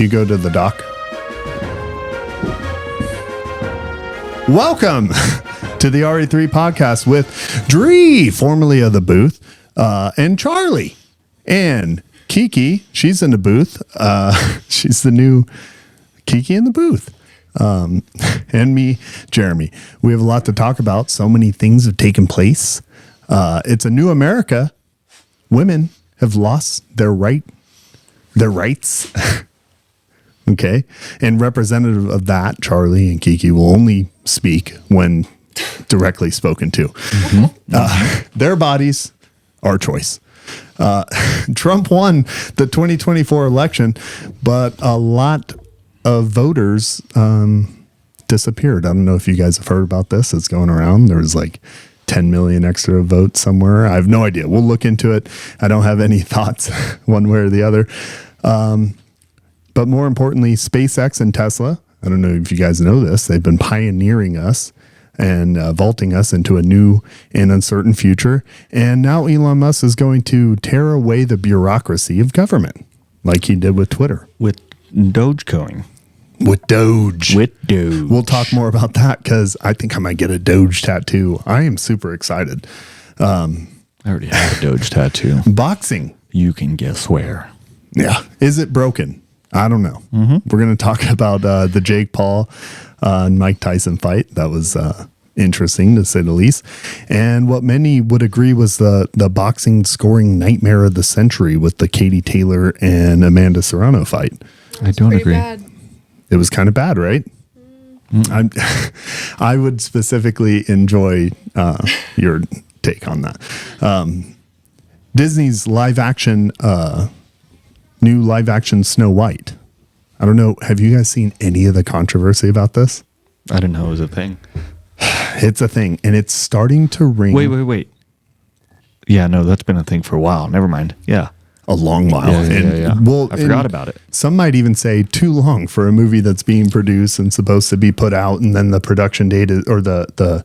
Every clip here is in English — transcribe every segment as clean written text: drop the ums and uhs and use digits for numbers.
Hugo to the dock. Welcome to the RE3 podcast with Dree, formerly of the booth, and Charlie, and Kiki. She's in the booth. She's the new Kiki in the booth. And me, Jeremy. We have a lot to talk about. So many things have taken place. It's a new America. Women have lost their rights. Okay. And representative of that, Charlie and Kiki will only speak when directly spoken to. Mm-hmm. Their bodies, our choice. Trump won the 2024 election, but a lot of voters disappeared. I don't know if you guys have heard about this. It's going around. There was like 10 million extra votes somewhere. I have no idea. We'll look into it. I don't have any thoughts one way or the other. But more importantly, SpaceX and Tesla, I don't know if you guys know this, they've been pioneering us and vaulting us into a new and uncertain future. And now Elon Musk is going to tear away the bureaucracy of government, like he did with Twitter. With Dogecoin. With Doge. With Doge. We'll talk more about that because I think I might get a Doge tattoo. I am super excited. I already have a Doge tattoo. Boxing. You can guess where. Yeah. Is it broken? I don't know. Mm-hmm. We're going to talk about the Jake Paul and Mike Tyson fight. That was interesting, to say the least. And what many would agree was the boxing scoring nightmare of the century with the Katie Taylor and Amanda Serrano fight. I don't agree. Bad. It was kind of bad, right? I would specifically enjoy your take on that. Disney's new live action Snow White. I don't know. Have you guys seen any of the controversy about this? I didn't know it was a thing. It's a thing, and it's starting to ring. Wait. Yeah, no, that's been a thing for a while. Never mind. Yeah. A long while. Yeah. Well, I forgot about it. Some might even say too long for a movie that's being produced and supposed to be put out, and then the production date is, or the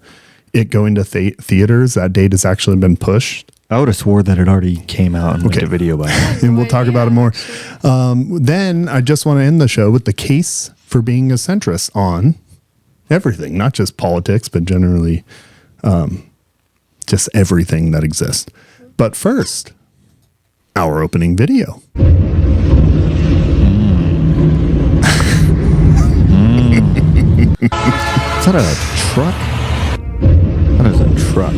it going to theaters, that date has actually been pushed. I would have swore that it already came out and went to video by now. And we'll talk about it more. Then I just want to end the show with the case for being a centrist on everything, not just politics, but generally just everything that exists. But first, our opening video. Is that a truck? That is a truck.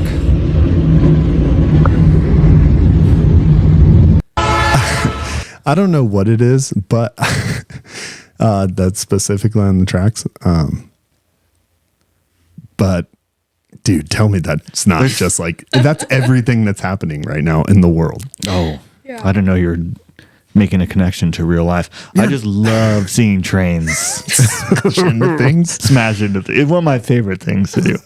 I don't know what it is, but that's specifically on the tracks. But dude, tell me that's not just like, that's everything that's happening right now in the world. Oh, yeah. I didn't know you were making a connection to real life. Yeah. I just love seeing trains smash into things. Smash into things. It's one of my favorite things to do.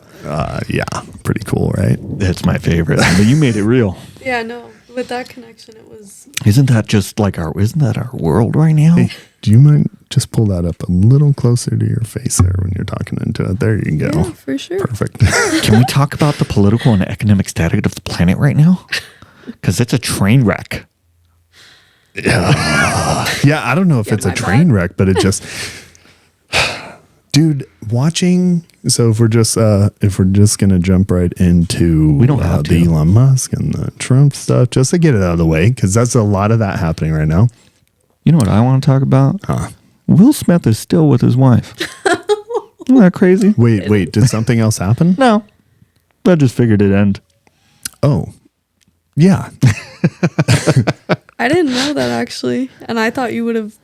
Yeah, pretty cool, right? It's my favorite. But you made it real. Yeah, no. With that connection, it was. Isn't that our world right now? Hey, do you mind just pull that up a little closer to your face there when you're talking into it? There you go. Yeah, for sure. Perfect. Can we talk about the political and economic status of the planet right now? Because it's a train wreck. Yeah, I don't know if it's a train wreck, but it just, dude, watching. So if we're just gonna jump right into the Elon Musk and the Trump stuff, just to get it out of the way, because that's a lot of that happening right now. You know what I want to talk about? Will Smith is still with his wife. Isn't that crazy? Wait, did something else happen? No, I just figured it'd end. Oh, yeah. I didn't know that actually, and I thought you would have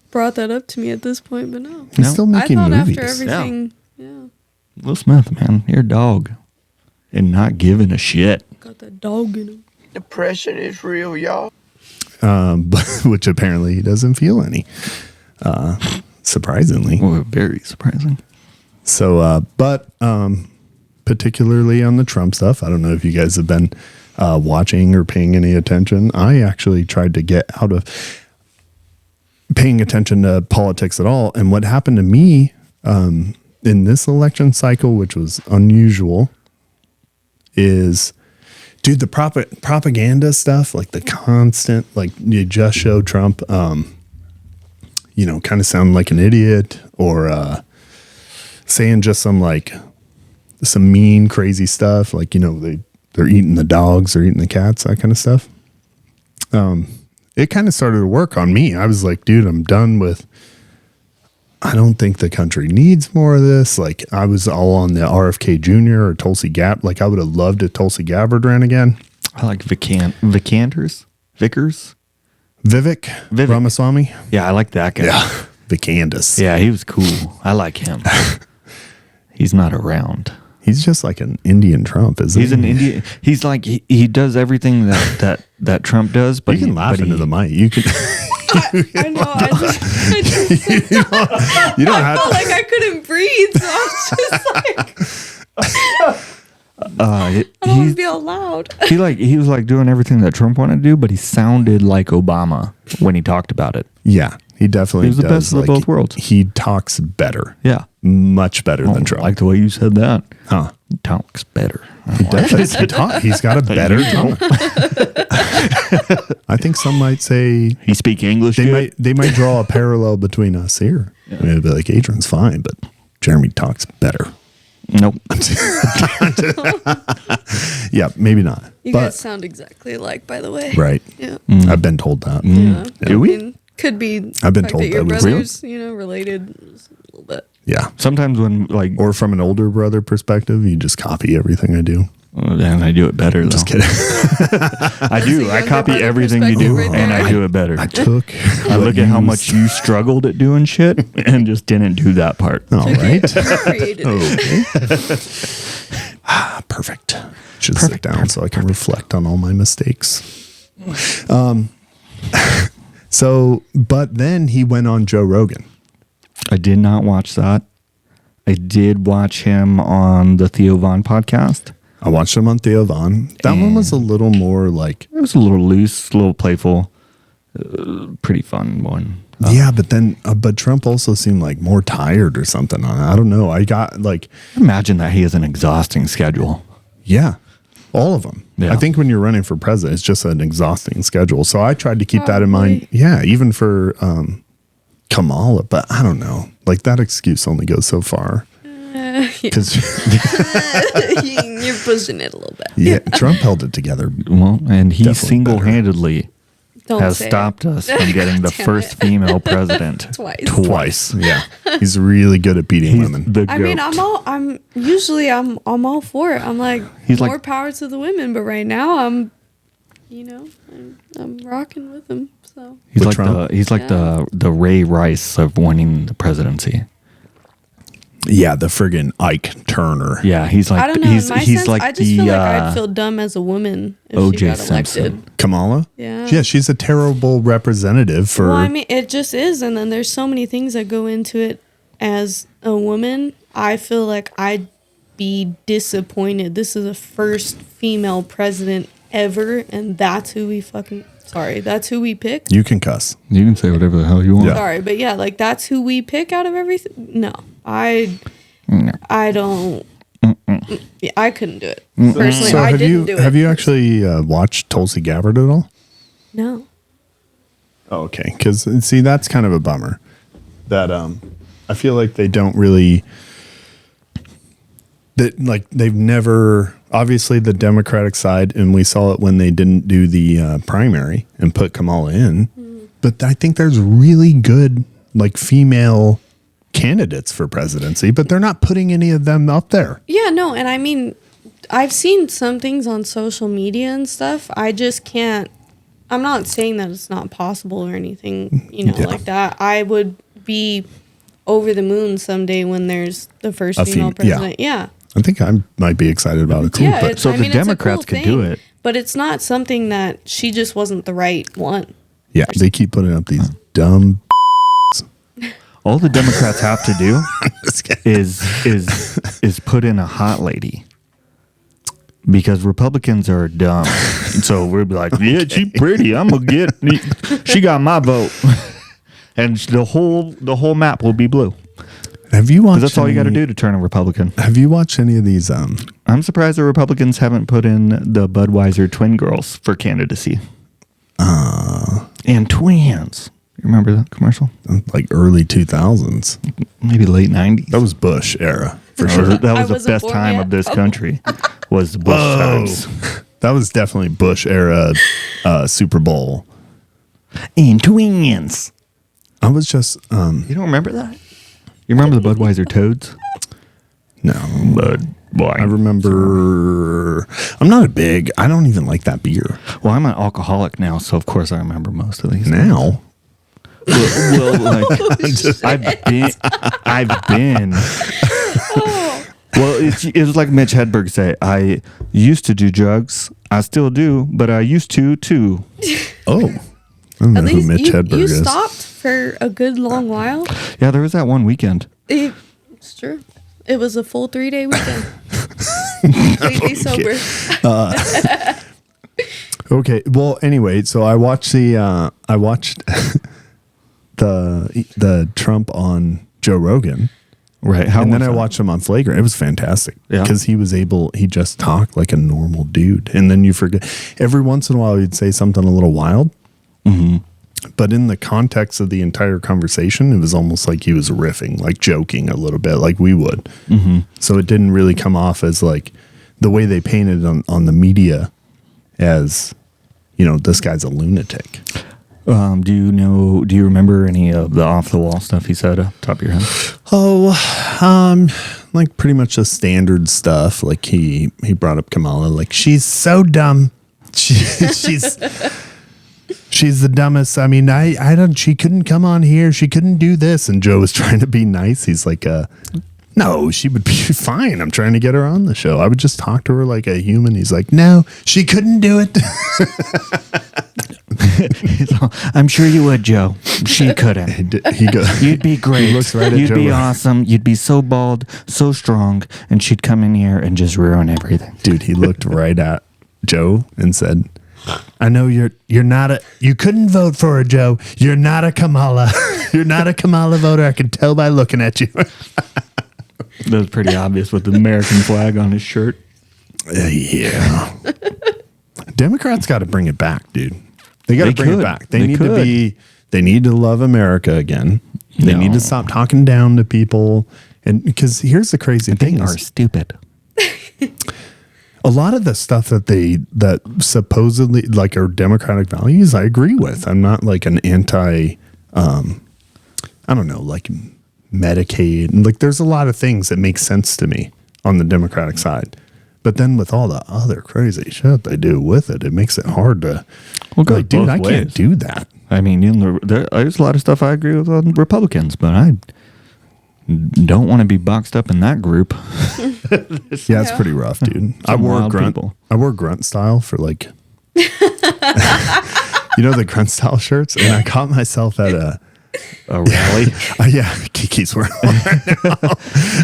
brought that up to me at this point, but no. He's still making movies. After everything, yeah. Will Smith, man, you're a dog, and not giving a shit. Got that dog in him. Depression is real, y'all. Which apparently he doesn't feel any. Surprisingly, well, very surprising. So, but particularly on the Trump stuff, I don't know if you guys have been watching or paying any attention. I actually tried to get out of paying attention to politics at all, and what happened to me in this election cycle, which was unusual, is, dude, the propaganda stuff, like the constant, like you just showed Trump, kind of sound like an idiot or saying just some mean, crazy stuff. Like, they're eating the dogs or eating the cats, that kind of stuff. It kind of started to work on me. I was like, dude, I'm done with, I don't think the country needs more of this. Like, I was all on the RFK Jr. or Tulsi Gabbard. Like, I would have loved if Tulsi Gabbard ran again. I like Vickers. Vivek Ramaswamy. Yeah, I like that guy. Yeah, Vicandus. Yeah, he was cool. I like him. He's not around. He's just like an Indian Trump, isn't he? He's an Indian. He's like he does everything that Trump does, but you can laugh into the mic. You can. I know. I just You don't have felt like I couldn't breathe, so I was just like, I don't want to be all loud. He was like doing everything that Trump wanted to do, but he sounded like Obama when he talked about it. Yeah, he definitely. He was the does. best of both worlds. He talks better. Yeah, much better than Trump. I like the way you said that. Huh? He talks better. He does. He's got a better tone. I think some might say he speak English. They might draw a parallel between us here. Yeah. I mean, it'd be like Adrian's fine, but Jeremy talks better. Nope. Yeah, maybe not. You guys sound exactly alike, by the way. Right. Yeah. I've been told that. Yeah. Do we? I mean, could be. I've been the fact told that your that. brothers, related a little bit. Yeah. Sometimes when or from an older brother perspective, you just copy everything I do. And I do it better, though. Just kidding. I do. I copy everything you do, right and there. I do it better. I look at how much you struggled at doing shit and just didn't do that part. All right. Created it. Perfect. Should sit down so I can reflect on all my mistakes. But then he went on Joe Rogan. I did not watch that. I did watch him on the Theo Von podcast. I watched him on Theo Von. That one was a little more like... It was a little loose, a little playful. Pretty fun one. Yeah, but Trump also seemed like more tired or something. I don't know. I got like... Imagine that he has an exhausting schedule. Yeah. All of them. Yeah. I think when you're running for president, it's just an exhausting schedule. So I tried to keep that in mind. Yeah, even for Kamala. But I don't know. Like that excuse only goes so far. Because you're pushing it a little bit. Yeah, Trump held it together. Well, and he Definitely single-handedly Don't has say stopped it. us from getting the Damn first it. female president. Twice. Yeah. He's really good at beating women. I mean, I'm all for it. I'm like, He's more like- power to the women. But right now, I'm rocking with him. So He's With like Trump? the Ray Rice of winning the presidency. Yeah, the friggin' Ike Turner. Yeah, he's like I don't know. he's in my he's sense, like I just the feel like I'd feel dumb as a woman if O.J. she got elected. Simpson. Kamala? Yeah. Yeah, she's a terrible representative for... Well, I mean, it just is, and then there's so many things that go into it. As a woman, I feel like I'd be disappointed. This is the first female president ever, and that's who we that's who we pick. You can cuss. You can say whatever the hell you want. Yeah. Sorry, but yeah, like that's who we pick out of everything. No, I don't. Yeah, I couldn't do it personally. So I have didn't do it. Have you actually watched Tulsi Gabbard at all? No. Oh, okay. Because see, that's kind of a bummer. That I feel like they don't really. That like they've never obviously the Democratic side, and we saw it when they didn't do the primary and put Kamala in. But I think there's really good like female candidates for presidency, but they're not putting any of them up there. Yeah, no, and I mean, I've seen some things on social media and stuff. I just can't. I'm not saying that it's not possible or anything, like that. I would be over the moon someday when there's the first female president. Yeah. I think I might be excited about it too. Yeah, but it's, So I the mean, it's a Democrats cool could do thing, it. But it's not something that she just wasn't the right one. yeah, they keep putting up these dumb. All the Democrats have to do is put in a hot lady. Because Republicans are dumb. So we'll be like, yeah, she's pretty. I'm gonna get she got my vote. And the whole map will be blue. Have you watched? Because that's all you got to do to turn a Republican. Have you watched any of these? I'm surprised the Republicans haven't put in the Budweiser twin girls for candidacy. And twins. You remember that commercial? Like early 2000s. Maybe late 90s. That was Bush era for That sure. was, that I was the wasn't best born time yet. of this Oh. country. Was the Bush times. That was definitely Bush era Super Bowl. And twins. I was just You don't remember that? You remember the Budweiser Toads? no. I remember. I don't even like that beer Well, I'm an alcoholic now, so of course I remember most of these. now. Well, like I've been. Well, it was like Mitch Hedberg say. I used to do drugs. I still do, but I used to too. Oh, I don't know At who least Mitch you Hedberg is. stopped for a good long while. Yeah, there was that one weekend. It's true. It was a full 3-day weekend. Completely sober. Okay. Well, anyway, so I watched the Trump on Joe Rogan. Right. How And then was I that? watched him on Flagrant. It was fantastic Yeah. because he just talked like a normal dude. And then you forget, every once in a while he'd say something a little wild. Mm-hmm. But in the context of the entire conversation, it was almost like he was riffing, like joking a little bit, like we would. Mm-hmm. So it didn't really come off as like the way they painted on the media as, this guy's a lunatic. Do you remember any of the off the wall stuff he said off the top of your head? Like pretty much the standard stuff. Like he brought up Kamala, like she's so dumb. She's the dumbest. I mean, she couldn't come on here. She couldn't do this. And Joe was trying to be nice. He's like, no, she would be fine. I'm trying to get her on the show. I would just talk to her like a human. He's like, no, she couldn't do it. I'm sure you would, Joe. She couldn't. You'd be great. He looks right at You'd Joe. be awesome. You'd be so bald, so strong, and she'd come in here and just ruin everything. Dude, he looked right at Joe and said, I know you couldn't vote for her, Joe. You're not a Kamala. You're not a Kamala voter. I can tell by looking at you. That was pretty obvious with the American flag on his shirt. Yeah. Democrats got to bring it back, dude. They got to bring it back. They need to love America again. They need to stop talking down to people. And because here's the crazy thing They are stupid. a lot of the stuff that supposedly like are democratic values, I agree with. I'm not like an anti, I don't know, like Medicaid. And like there's a lot of things that make sense to me on the Democratic side. But then with all the other crazy shit they do with it, it makes it hard to, like, dude, I can't do that. I mean, there's a lot of stuff I agree with on Republicans, but I don't want to be boxed up in that group. Yeah, it's pretty rough, dude. I wore grunt style for like, the grunt style shirts, and I caught myself at a rally. Yeah, Kiki's wearing one right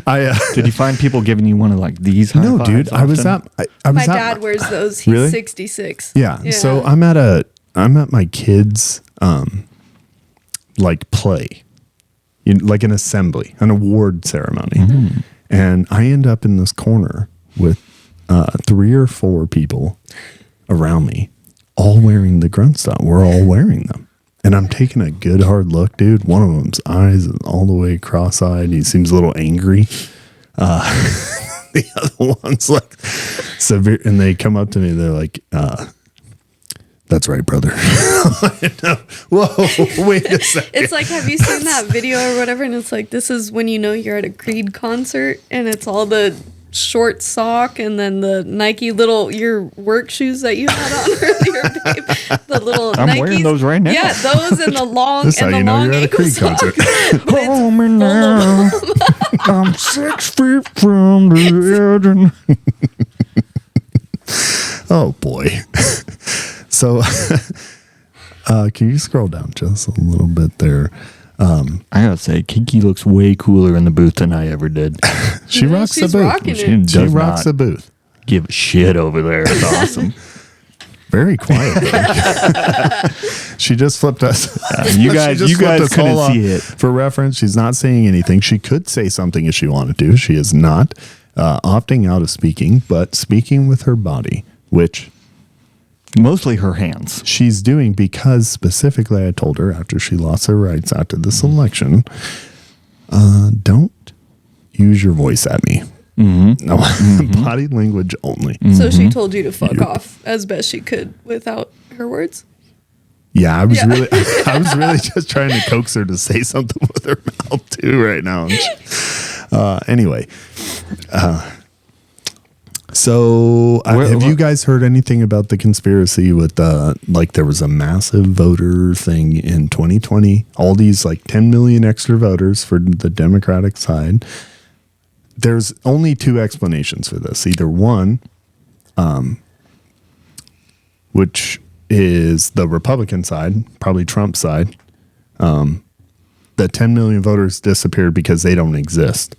now. Did you find people giving you one of like these? No, dude. I was at. My dad wears those. He's Really? 66. Yeah. So I'm at my kids' like play, like an assembly, an award ceremony, and I end up in this corner with 3 or 4 people around me, all wearing the grunt style. We're all wearing them. And I'm taking a good hard look, dude. One of them's eyes is all the way cross-eyed. He seems a little angry. The other one's like severe. And they come up to me. They're like, that's right, brother. Whoa, wait a second. It's like, have you seen that video or whatever? And it's like, this is when you know you're at a Creed concert and it's all the short sock and then the Nike your work shoes that you had on earlier, babe. The little I'm Nikes. wearing those right now. Yeah, those and the long This is how and the you know long you're at a ankle Creed socks. concert. But it's Hold me full now. of I'm 6 feet from the edge. Oh, boy. So, can you scroll down just a little bit there? I gotta say, Kiki looks way cooler in the booth than I ever did. She Yeah, rocks the she's booth. rocking She it. She does rocks not the booth. give a shit over there. It's awesome. Very quiet. She just flipped us. You She guys just flipped us couldn't all see off. it. For reference, she's not saying anything. She could say something if she wanted to. She is not opting out of speaking, but speaking with her body, which Mostly her hands. She's doing because specifically I told her after she lost her rights after this election, don't use your voice at me. No, body language only. So she told you to fuck off as best she could without her words. Yeah, I was really just trying to coax her to say something with her mouth too right now. Anyway, so have you guys heard anything about the conspiracy with like there was a massive voter thing in 2020? All these like 10 million extra voters for the Democratic side. There's only two explanations for this. Either one, which is the Republican side, probably Trump's side, the 10 million voters disappeared because they don't exist.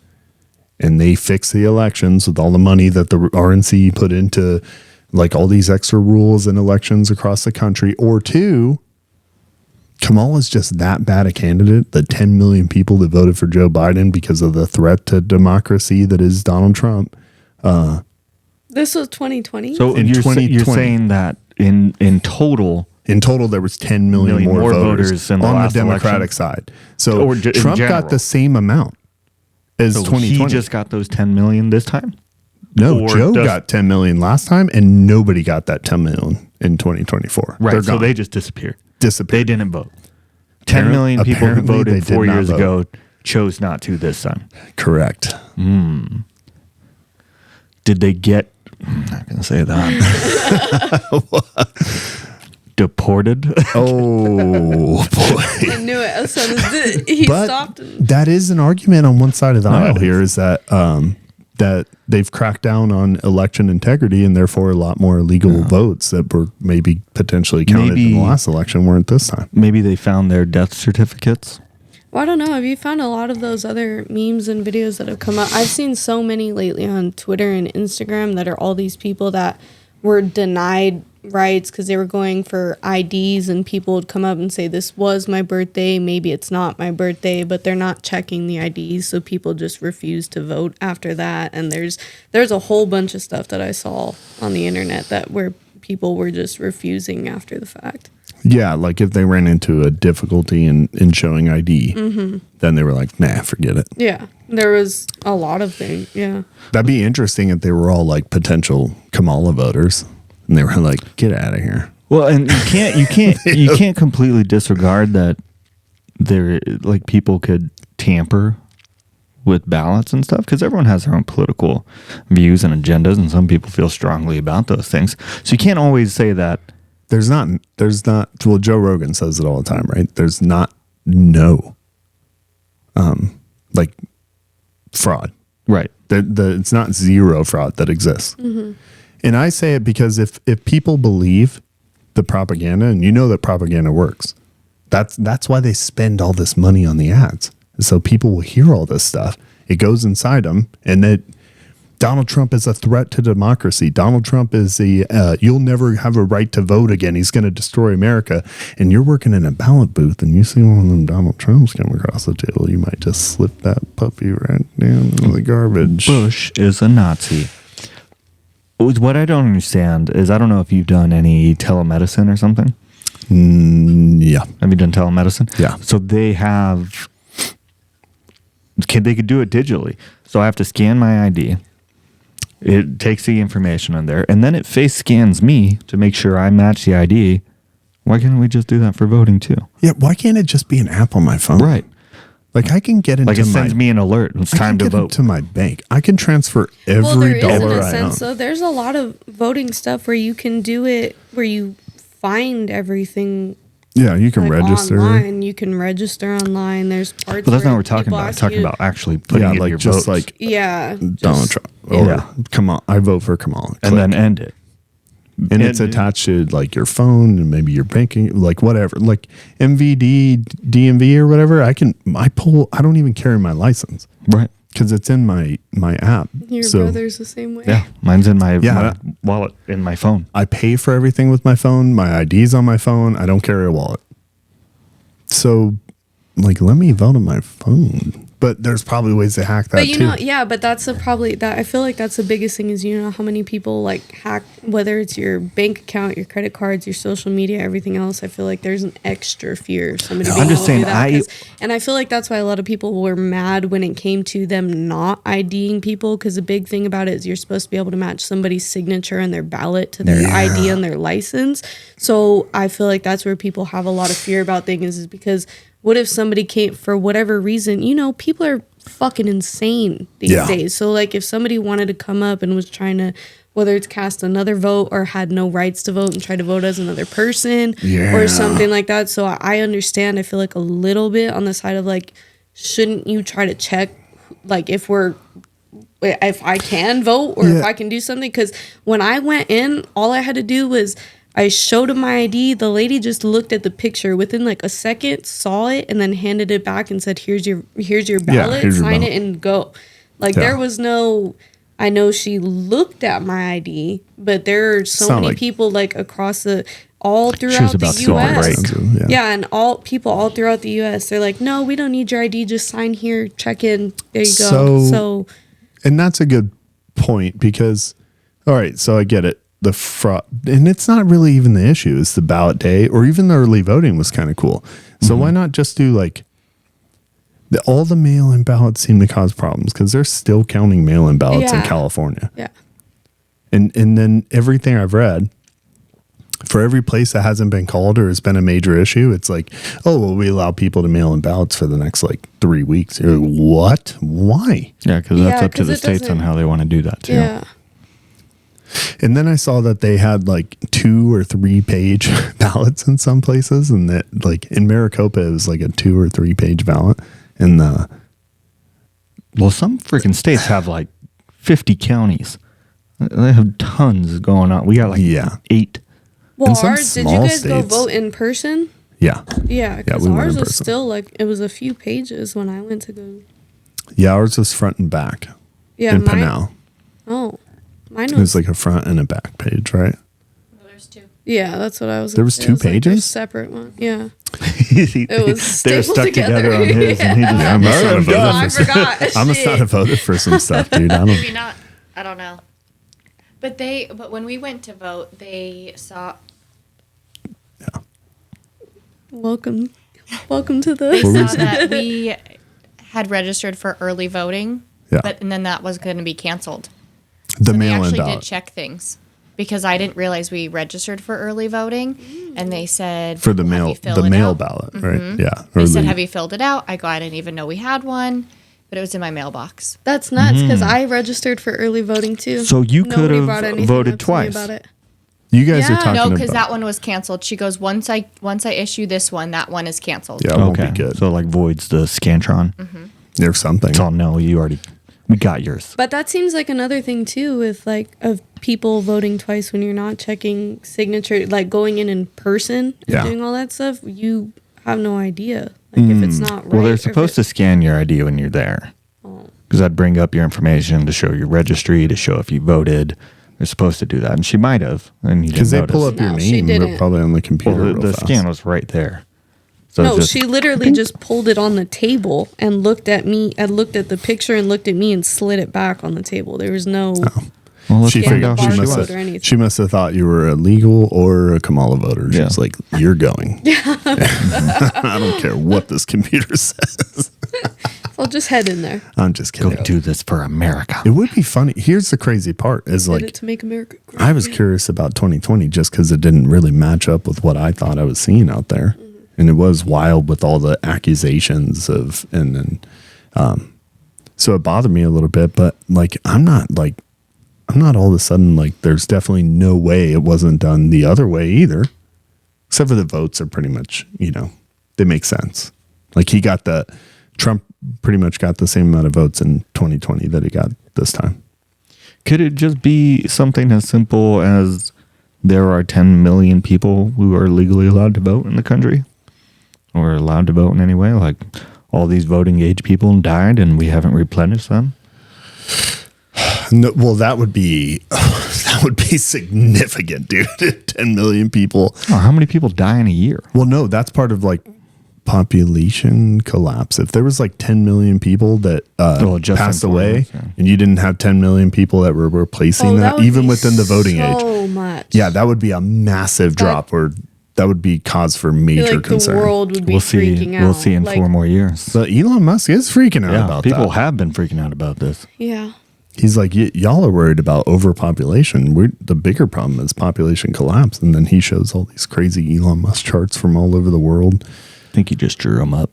And they fixed the elections with all the money that the RNC put into like all these extra rules and elections across the country. Or two, Kamala's just that bad a candidate that 10 million people that voted for Joe Biden because of the threat to democracy that is Donald Trump. This was 2020. So In you're 2020. saying that in total, there was 10 million more voters in the on the last Democratic election? side. So Or in Trump general? got the same amount as so 2020. he just got those 10 million this time? No, Or Joe does- got 10 million last time, and nobody got that 10 million in 2024. Right. They're So gone. they just disappeared. disappeared. They didn't vote. 10 million people who Apparently they voted did 4 not years vote. ago chose not to this time. Correct. Did they get, I'm not going to say that. Deported? Oh boy. I knew it as soon as he But stopped. And, that is an argument on one side of the aisle it here is that that they've cracked down on election integrity and therefore a lot more illegal votes that were maybe potentially counted in Maybe- the last election weren't this time. Maybe they found their death certificates. well, I don't know. Have you found a lot of those other memes and videos that have come up? I've seen so many lately on Twitter and Instagram that are all these people that were denied rights because they were going for IDs, and people would come up and say, this was my birthday, maybe it's not my birthday, but they're not checking the IDs, so people just refuse to vote after that. And there's a whole bunch of stuff that I saw on the internet that where people were just refusing after the fact. Yeah, like if they ran into a difficulty in showing ID, then they were like, nah, forget it. Yeah, there was a lot of things. Yeah. That'd be interesting if they were all like potential Kamala voters and they were like, get out of here. Well, and you can't completely disregard that there like people could tamper with ballots and stuff because everyone has their own political views and agendas, and some people feel strongly about those things. So you can't always say that. There's not, well, Joe Rogan says it all the time, right? There's not like fraud. Right. It's not zero fraud that exists. And I say it because if people believe the propaganda, and you know that propaganda works, that's why they spend all this money on the ads. So people will hear all this stuff. It goes inside them, and that Donald Trump is a threat to democracy. Donald Trump is you'll never have a right to vote again. He's going to destroy America. And you're working in a ballot booth and you see one of them Donald Trumps come across the table. You might just slip that puppy right down in the garbage. Bush is a Nazi. What I don't understand is I don't know if you've done any telemedicine or something. Yeah. Have you done telemedicine? Yeah. So they could do it digitally. So I have to scan my ID. It takes the information in there, and then it face scans me to make sure I match the ID. Why can't we just do that for voting too? Yeah. Why can't it just be an app on my phone? Right. Like I can get into Like it sends me an alert. It's I time can to get vote. into my bank. I can transfer Well, every there is in dollar a I own. sense, though. There's a lot of voting stuff where you can do it, where you find everything. Yeah, you can Like register. online. You can register online. There's parts. But that's not where what we're talking people about. We're ask talking you- about actually putting Yeah, in like your just votes. like Yeah, Donald just- Trump. Or Yeah. come on, I vote for Kamala. and then end it. And it's attached to like your phone and maybe your banking, like whatever, like MVD, DMV or whatever. I don't even carry my license Right. because it's in my app. Your So brother's the same way. Yeah. Mine's in my, Yeah. my wallet in my phone. I pay for everything with my phone. My ID's on my phone. I don't carry a wallet. So like, let me vote on my phone. But there's probably ways to hack that But you too. know, yeah, but that's probably that. I feel like that's the biggest thing is, you know, how many people like hack, whether it's your bank account, your credit cards, your social media, everything else. I feel like there's an extra fear of somebody being I'm able just to do saying, that. And I feel like that's why a lot of people were mad when it came to them not IDing people, because the big thing about it is you're supposed to be able to match somebody's signature and their ballot to their ID and their license. So I feel like that's where people have a lot of fear about things, is because what if somebody came for whatever reason? You know, people are fucking insane these days. So like if somebody wanted to come up and was trying to, whether it's cast another vote or had no rights to vote and try to vote as another person or something like that. So I understand. I feel like a little bit on the side of like, shouldn't you try to check like if I can vote or if I can do something? Because when I went in, all I had to do was I showed him my ID. The lady just looked at the picture within like a second, saw it, and then handed it back and said, "Here's your ballot. here's your sign ballot." it and go." Like there was no. I know she looked at my ID, but there are so many people like across all throughout the about to go on U.S. break. And all people all throughout the U.S. They're like, "No, we don't need your ID. Just sign here, check in. There you go." So, and that's a good point because, all right, so I get it. The fraud, and it's not really even the issue. It's the ballot day, or even the early voting was kind of cool. So why not just do like all the mail-in ballots seem to cause problems because they're still counting mail-in ballots in California. Yeah. And then everything I've read, for every place that hasn't been called or has been a major issue, it's like, oh, well, we allow people to mail in ballots for the next like 3 weeks. You're like, what? Why? Yeah, because that's up to 'cause the it states on doesn't- how they want to do that too. Yeah. And then I saw that they had like 2 or 3 page ballots in some places, and that like in Maricopa it was like a 2 or 3 page ballot. And Well, some freaking states have like 50 counties. They have tons going on. We got like 8. Well, In some ours, did you small guys go states- vote in person? yeah, Yeah, because we went ours in was person. still like, it was a few pages when I went to go. yeah, ours was front and back Yeah, in mine. Pinal. Oh, mine It was was. like a front and a back page, right? There's 2. Yeah, that's what I was. There was it 2 like their pages? separate one. Yeah. It was They're stapled stuck together on his, and he just Yeah, I must not have Oh, voted I for some. forgot. I must not have voted for some stuff, dude. I Maybe don't. not. I don't know. But when we went to vote, they saw Welcome to they the. saw that we had registered for early voting. Yeah. And then that was going to be canceled. The So they mail-in actually ballot did check things because I didn't realize we registered for early voting, and they said for the "Have mail, you filled the it mail out?" ballot, right? Yeah. They said, Early- "Have you filled it out?" I go, "I didn't even know we had one, but it was in my mailbox." That's nuts because I registered for early voting too. So you could Nobody have brought anything voted up to me twice. about it. You guys are Yeah. talking No, about because that one was canceled. She goes, "Once I issue this one, that one is canceled." Yeah, it won't Okay, be good. so like voids the Scantron. There's something. It's all no, we got yours. But that seems like another thing too, with like of people voting twice when you're not checking signature, like going in person and Yeah. doing all that stuff. You have no idea, like if it's not right. Well, or they're if supposed it- to scan your ID when you're there. Because that'd bring up your information to show your registry, to show if you voted. They're supposed to do that. And she might have. And you Because didn't they pull notice. up your No, she name didn't. probably on the computer. Well, real the fast. scan was right there. So No, just- she literally just pulled it on the table and looked at me and looked at the picture and looked at me and slid it back on the table. There was no. Well, let's She Scan find the out figured who barcode she she was. or anything. must have thought you were illegal or a Kamala voter. Yeah. She's like, you're going. I don't care what this computer says. I'll just head in there. I'm just Go kidding. do this for America. It would be funny. Here's the crazy part is Did like, it to make America great. I was curious about 2020 just because it didn't really match up with what I thought I was seeing out there. And it was wild with all the accusations of, and then, so it bothered me a little bit, but like, I'm not all of a sudden like, there's definitely no way it wasn't done the other way either. Except for the votes are pretty much, they make sense. Like Trump pretty much got the same amount of votes in 2020 that he got this time. Could it just be something as simple as there are 10 million people who are legally allowed to vote in the country? Or allowed to vote in any way? Like all these voting age people died and we haven't replenished them? No, well, that would be significant, dude. 10 million people. Oh, how many people die in a year? Well, no, that's part of like population collapse. If there was like 10 million people that just passed in 4 away, years, yeah. and you didn't have 10 million people that were replacing that, would even be within the voting age. so much. Yeah, that would be a massive drop, or that would be cause for I feel major like concern. the world would be We'll see. freaking out. We'll see in Like, 4 more years. But Elon Musk is freaking out Yeah, about people that. have been freaking out about this. Yeah. He's like, y'all are worried about overpopulation. The bigger problem is population collapse. And then he shows all these crazy Elon Musk charts from all over the world. I think he just drew them up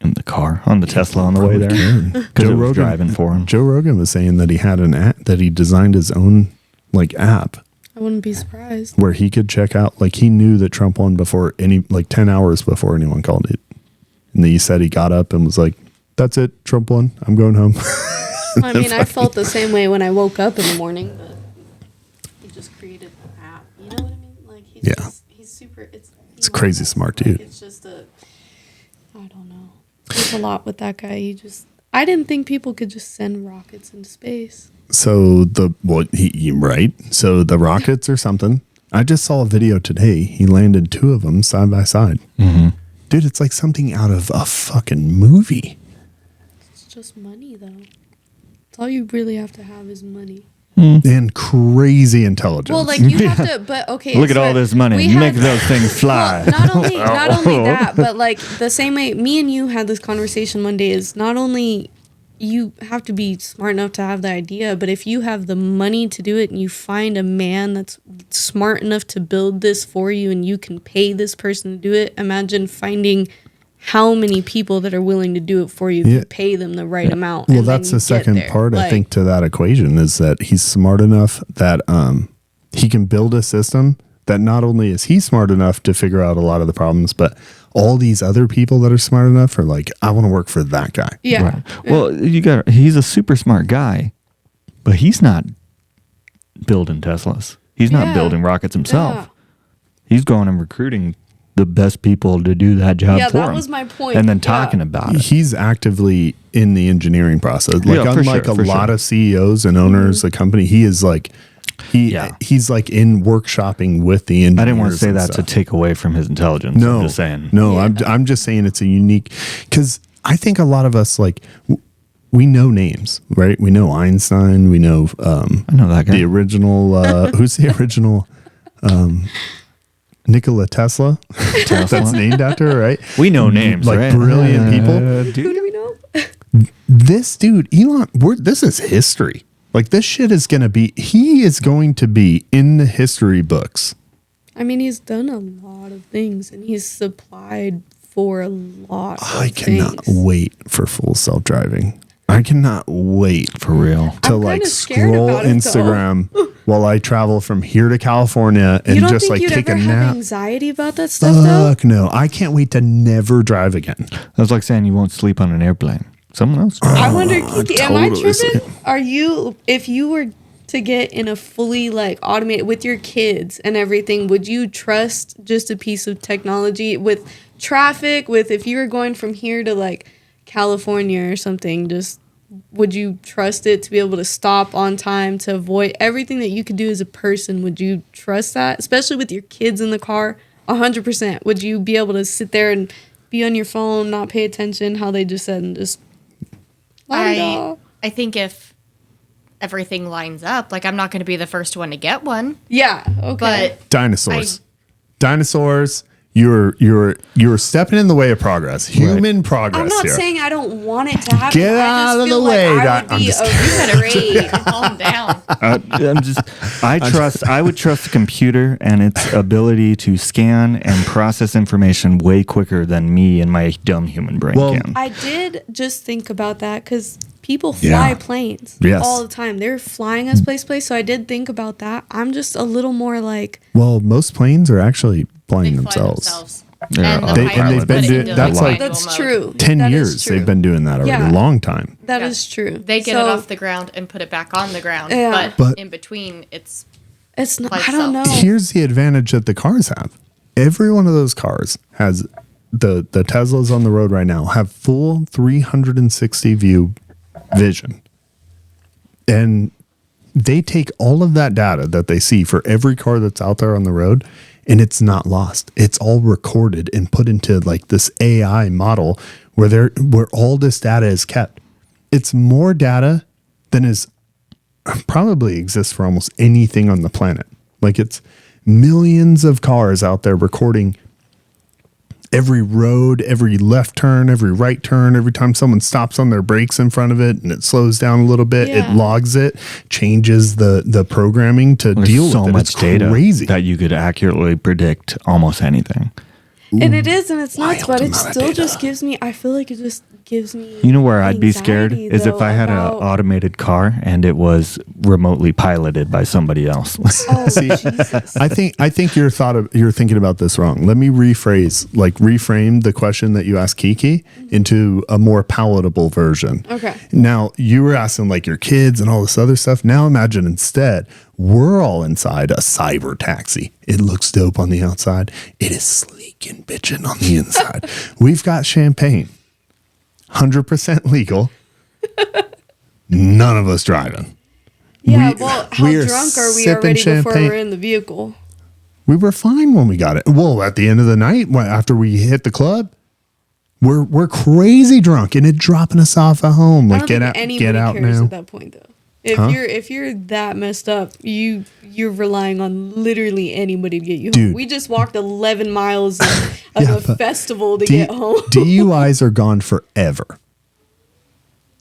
in the car on the Tesla on the way there because it was driving for him. Joe Rogan was saying that he had an app, that he designed his own like app I wouldn't be surprised. where he could check out, like he knew that Trump won before 10 hours before anyone called it. And then he said he got up and was like, that's it, Trump won. I'm going home. I mean, I felt the same way when I woke up in the morning, but he just created an app. You know what I mean? Like, he's super, It's crazy smart, dude. Like, it's just I don't know. There's a lot with that guy. I didn't think people could just send rockets into space. So right. So the rockets or something. I just saw a video today. He landed 2 of them side by side. Mm-hmm. Dude, it's like something out of a fucking movie. It's just money, though. It's all you really have to have is money. And crazy intelligence. Well, like you have to, but okay. Look at all this money. we Make have- those things fly. Well, not only that, but like the same way me and you had this conversation one day is not only you have to be smart enough to have the idea, but if you have the money to do it and you find a man that's smart enough to build this for you and you can pay this person to do it, imagine finding how many people that are willing to do it for you if Yeah. you pay them the right amount. Well, and then that's you the second get there. part, I Like, think, to that equation is that he's smart enough that he can build a system that not only is he smart enough to figure out a lot of the problems, but all these other people that are smart enough are like, I want to work for that guy. Yeah. Right. Well, he's a super smart guy, but he's not building Teslas. He's not Yeah. building rockets himself. Yeah. He's going and recruiting the best people to do that job Yeah, for him. that was my point. And then Yeah. talking about it. He's actively in the engineering process. Like, Yeah, for unlike sure, a for lot sure. of CEOs and owners of company, he is like, Yeah. he's like in workshopping with the engineers. I didn't want to say and that stuff. to take away from his intelligence. No, I'm just saying. no, Yeah. I'm just saying it's a unique, because I think a lot of us we know names, right? We know Einstein. We know I know that guy. the original. Who's the original? Nikola Tesla. That's named after her, right? We know names, like right? brilliant people. Who Dude. do we know? This dude, Elon, this is history. Like, this shit is going to be. He is going to be in the history books. I mean, he's done a lot of things, and he's supplied for a lot of I cannot things. wait for full self driving. I cannot wait For real. to I'm like kinda scared scroll about it, though. Instagram while I travel from here to California and You don't just think like you'd take ever a have nap. anxiety about that stuff, though? Fuck no. I can't wait to never drive again. That's like saying you won't sleep on an airplane. Someone else. I wonder, Keithy, am I totally tripping? Are you, if you were to get in a fully like automated with your kids and everything, would you trust just a piece of technology with traffic, with if you were going from here to like California or something, just would you trust it to be able to stop on time, to avoid everything that you could do as a person? Would you trust that, especially with your kids in the car? 100%. Would you be able to sit there and be on your phone, not pay attention, how they just said, and just I think if everything lines up, like I'm not going to be the first one to get one, yeah, okay. but Dinosaurs. Dinosaurs. You're stepping in the way of progress. Human progress I'm not here. saying I don't want it to happen. Get I out just of feel the like way, I Doc. would I'm be just afraid. Calm down. I would trust the computer and its ability to scan and process information way quicker than me and my dumb human brain Well, can. I did just think about that because people Yeah. fly planes Yes. all the time. They're flying us place to place. So I did think about that. I'm just a little more like, Well, most planes are actually They flying fly themselves. themselves. Yeah, And the they- pilot and they've put been it doing- into, that's like- manual that's mode. true. 10 That is years true. they've been doing that already. Yeah. A long time. That Yeah. is true. They get So, it off the ground and put it back on the ground. Yeah. But- in between, it's It's not, Fly I don't know. itself. Here's the advantage that the cars have. Every one of those cars has the Teslas on the road right now have full 360 view vision. And they take all of that data that they see for every car that's out there on the road and it's not lost. It's all recorded and put into like this AI model where all this data is kept. It's more data than is probably exists for almost anything on the planet. Like it's millions of cars out there recording every road, every left turn, every right turn, every time someone stops on their brakes in front of it and it slows down a little bit, it logs it, changes the programming to deal with it. So much it's data crazy that you could accurately predict almost anything. And it is, and it's nuts, Wild but it amount of still data. just gives me, I feel like it just gives me. You know where I'd be scared anxiety, is if though, I had an about- automated car and it was remotely piloted by somebody else. Oh, See, Jesus. I think you're thinking about this wrong. Let me reframe the question that you asked Kiki into a more palatable version. Okay. Now you were asking like your kids and all this other stuff. Now imagine instead we're all inside a cyber taxi. It looks dope on the outside. It is sleek and bitchin' on the inside. We've got champagne, 100% legal. None of us driving. Yeah, We- well, how we are drunk are we sipping already before champagne. we're in the vehicle? We were fine when we got it. Well, at the end of the night, after we hit the club, we're crazy drunk and it dropping us off at home. I Like don't think get anybody out cares now. at that point, though. If you're that messed up, you're relying on literally anybody to get you home. Dude. We just walked 11 miles of Yeah, a but festival to get home. DUIs are gone forever.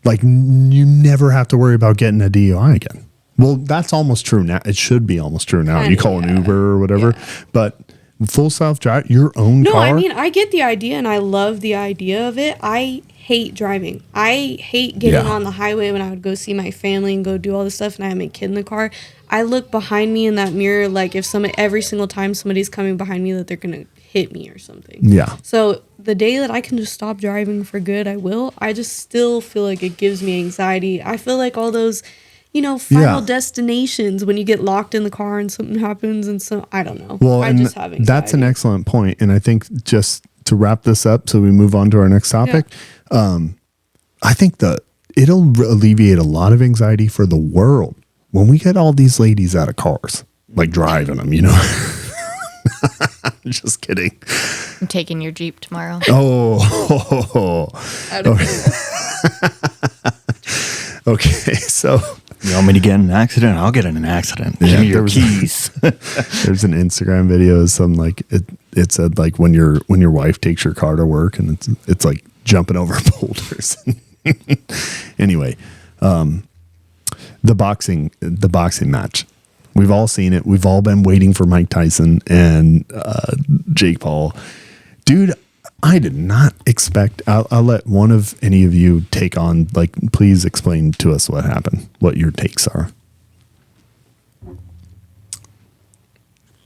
Like you never have to worry about getting a DUI again. Well, that's almost true now. It should be almost true now. You Kinda, call an yeah. Uber or whatever, but full self drive, your own No, car. I mean, I get the idea and I love the idea of it. I hate driving. I hate getting Yeah. on the highway when I would go see my family and go do all this stuff and I have my kid in the car. I look behind me in that mirror like if every single time somebody's coming behind me that they're going to hit me or something. Yeah. So the day that I can just stop driving for good, I will. I just still feel like it gives me anxiety. I feel like all those, final Yeah. destinations when you get locked in the car and something happens and so I don't know. Well, I and just have anxiety. that's an excellent point. And I think just to wrap this up so we move on to our next topic, I think it'll alleviate a lot of anxiety for the world when we get all these ladies out of cars, like driving them, Just kidding. I'm taking your Jeep tomorrow. Oh, Out of okay. So You want me to get in an accident? I'll get in an accident. Yeah, Give me there your was- keys. there's an Instagram video of some like it said like when your wife takes your car to work and it's like jumping over boulders. Anyway, the boxing match. We've all seen it. We've all been waiting for Mike Tyson and Jake Paul. Dude, I did not expect. I'll let one of any of you take on. Like, please explain to us what happened. What your takes are.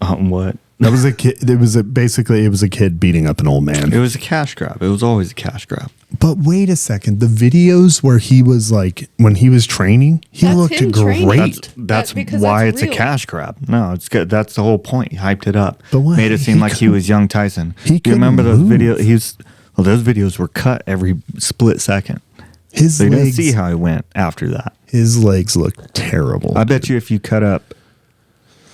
What? That was a kid. It was a kid beating up an old man. It was a cash grab. It was always a cash grab. But wait a second. The videos where he was like when he was training, he That's looked him training. great. That's because why that's it's a real. cash grab. No, it's good. That's the whole point. He hyped it up. But what? Made it seem He like he was young Tyson. He You couldn't remember those move. videos? Those videos were cut every split second. His So you didn't legs, see how he went after that. his legs looked terrible. I bet you if you cut up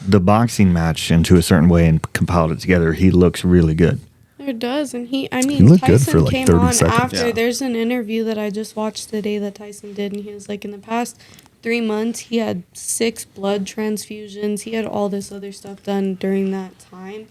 the boxing match into a certain way and compiled it together, he looks really good. It does, and he looked good Tyson for, like, came 30 on seconds. after. Yeah. There's an interview that I just watched today that Tyson did, and he was like, in the past 3 months, he had 6 blood transfusions. He had all this other stuff done during that time.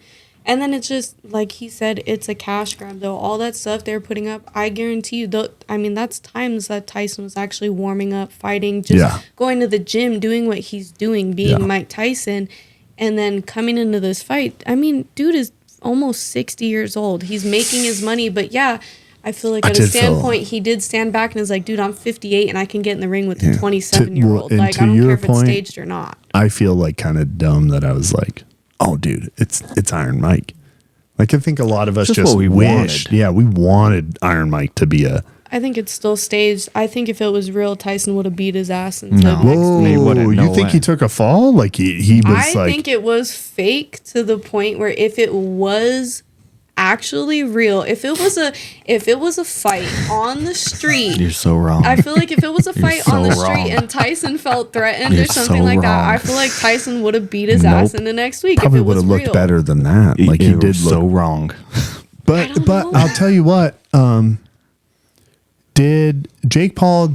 And then it's just, like he said, it's a cash grab, though. All that stuff they're putting up, I guarantee you, that's times that Tyson was actually warming up, fighting, just Yeah. going to the gym, doing what he's doing, being Yeah. Mike Tyson, and then coming into this fight. I mean, dude is almost 60 years old. He's making his money, but yeah, I feel like I at a did feel- standpoint, he did stand back and was like, dude, I'm 58 and I can get in the ring with Yeah. a 27-year-old. and Like, to I don't your care if it's point- staged or not. I feel like kind of dumb that I was like, oh, dude, it's Iron Mike. Like I think a lot of us Just just what we wished. wanted. Yeah, we wanted Iron Mike to be a. I think it's still staged. I think if it was real, Tyson would have beat his ass and No. said next Whoa, He wouldn't, no you think way. he took a fall? Like he was I like. think it was fake to the point where if it was actually real, if it was a fight on the street, You're so wrong. I feel like if it was a fight on the so street wrong. and Tyson felt threatened You're or something so like that, wrong. I feel like Tyson would have beat his Nope. ass in the next week. Probably if it would was have looked real. better than that. Like he You're did look so wrong. But don't know. I'll tell you what. Did Jake Paul?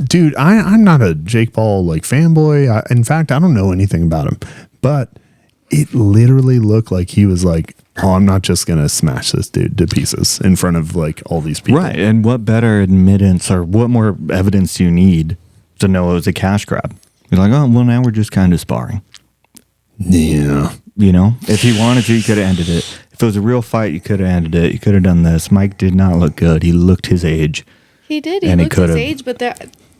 Dude, I'm not a Jake Paul like fanboy. In fact, I don't know anything about him. But it literally looked like he was like, "Oh, I'm not just gonna smash this dude to pieces in front of like all these people." Right. And what better admittance or what more evidence do you need to know it was a cash grab? You're like, oh, well, now we're just kind of sparring. Yeah. You know, if he wanted to, he could have ended it. If it was a real fight, you could have ended it. You could have done this. Mike did not look good. He looked his age. He did. He And he looked his could've- age, but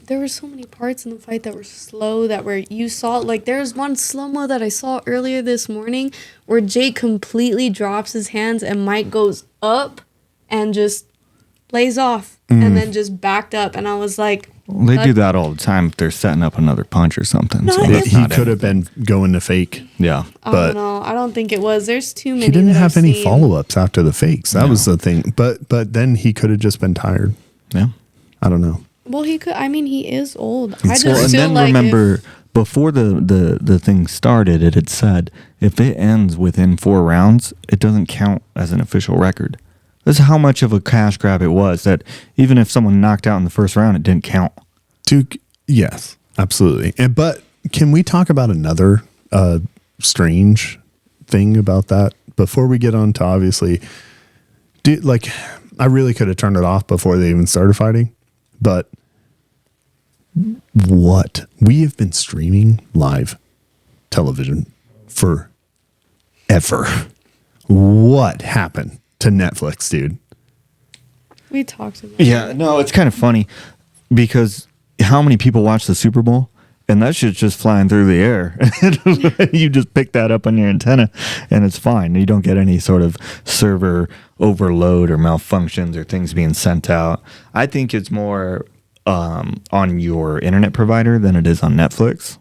there were so many parts in the fight that were slow. That were you saw like there's one slow mo that I saw earlier this morning where Jake completely drops his hands and Mike goes up and just lays off and then just backed up, and I was like, They do that all the time if they're setting up another punch or something. No, so it- that's He not could it. have been going to fake. Yeah. I But- don't know. I don't think it was. There's too many. He didn't that have I've any seen. follow-ups after the fakes. That was the thing. But then he could have just been tired. Yeah. I don't know. Well, he could. I mean, he is old. I just Well, and feel then like remember, before the thing started, it had said if it ends within 4 rounds, it doesn't count as an official record. This is how much of a cash grab it was that even if someone knocked out in the first round, it didn't count. Duke, yes, absolutely. But can we talk about another strange thing about that before we get on to obviously, like, I really could have turned it off before they even started fighting, but what? We have been streaming live television forever. What happened to Netflix, dude? we talked about. Yeah, no, it's kind of funny because how many people watch the Super Bowl? And that shit's just flying through the air. You just pick that up on your antenna and it's fine. You don't get any sort of server overload or malfunctions or things being sent out. I think it's more on your internet provider than it is on Netflix.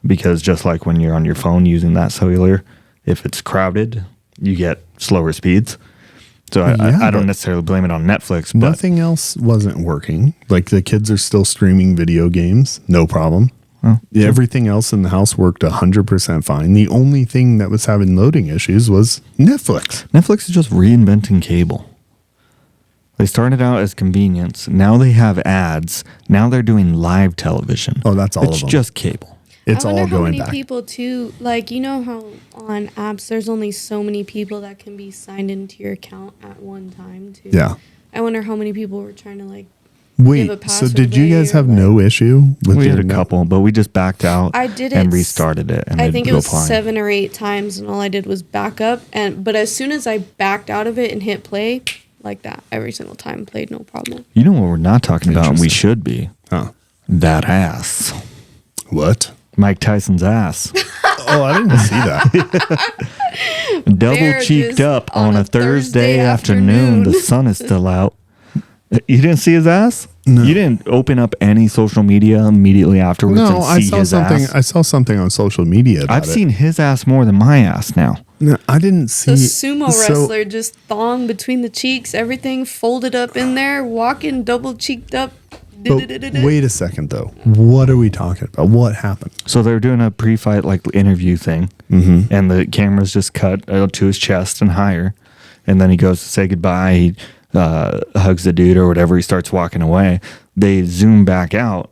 Because just like when you're on your phone using that cellular, if it's crowded, you get slower speeds. So Yeah, I but don't necessarily blame it on Netflix. But nothing else wasn't working. Like the kids are still streaming video games, no problem. Yeah, everything else in the house worked 100% fine. The only thing that was having loading issues was Netflix. Netflix is just reinventing cable. They started out as convenience. Now they have ads. Now they're doing live television. Oh, that's all it's of them. just cable. It's I wonder all how going many back. people too. Like, you know how on apps there's only so many people that can be signed into your account at one time too. Yeah. I wonder how many people were trying to like. Wait, give a so password did you away guys or have like- no issue with We your had a couple, but we just backed out I did and it restarted it. And I they'd think it go was fine. 7 or 8 times, and all I did was back up. But as soon as I backed out of it and hit play, like that, every single time played, no problem. You know what we're not talking about and we Interesting. should be? Huh. That ass. What? Mike Tyson's ass. Oh, I didn't see that. Double There, cheeked just up on a Thursday Thursday afternoon. The afternoon. sun is still out. You didn't see his ass? No. You didn't open up any social media immediately afterwards No, and I see saw his something. ass? I saw something on social media. About I've seen his ass more than my ass now. No, I didn't see. The sumo so- wrestler just thong between the cheeks, everything folded up in there, walking double cheeked up. But wait a second, though. What are we talking about? What happened? So they're doing a pre-fight like interview thing, and the camera's just cut to his chest and higher, and then he goes to say goodbye. He hugs the dude or whatever. He starts walking away. They zoom back out,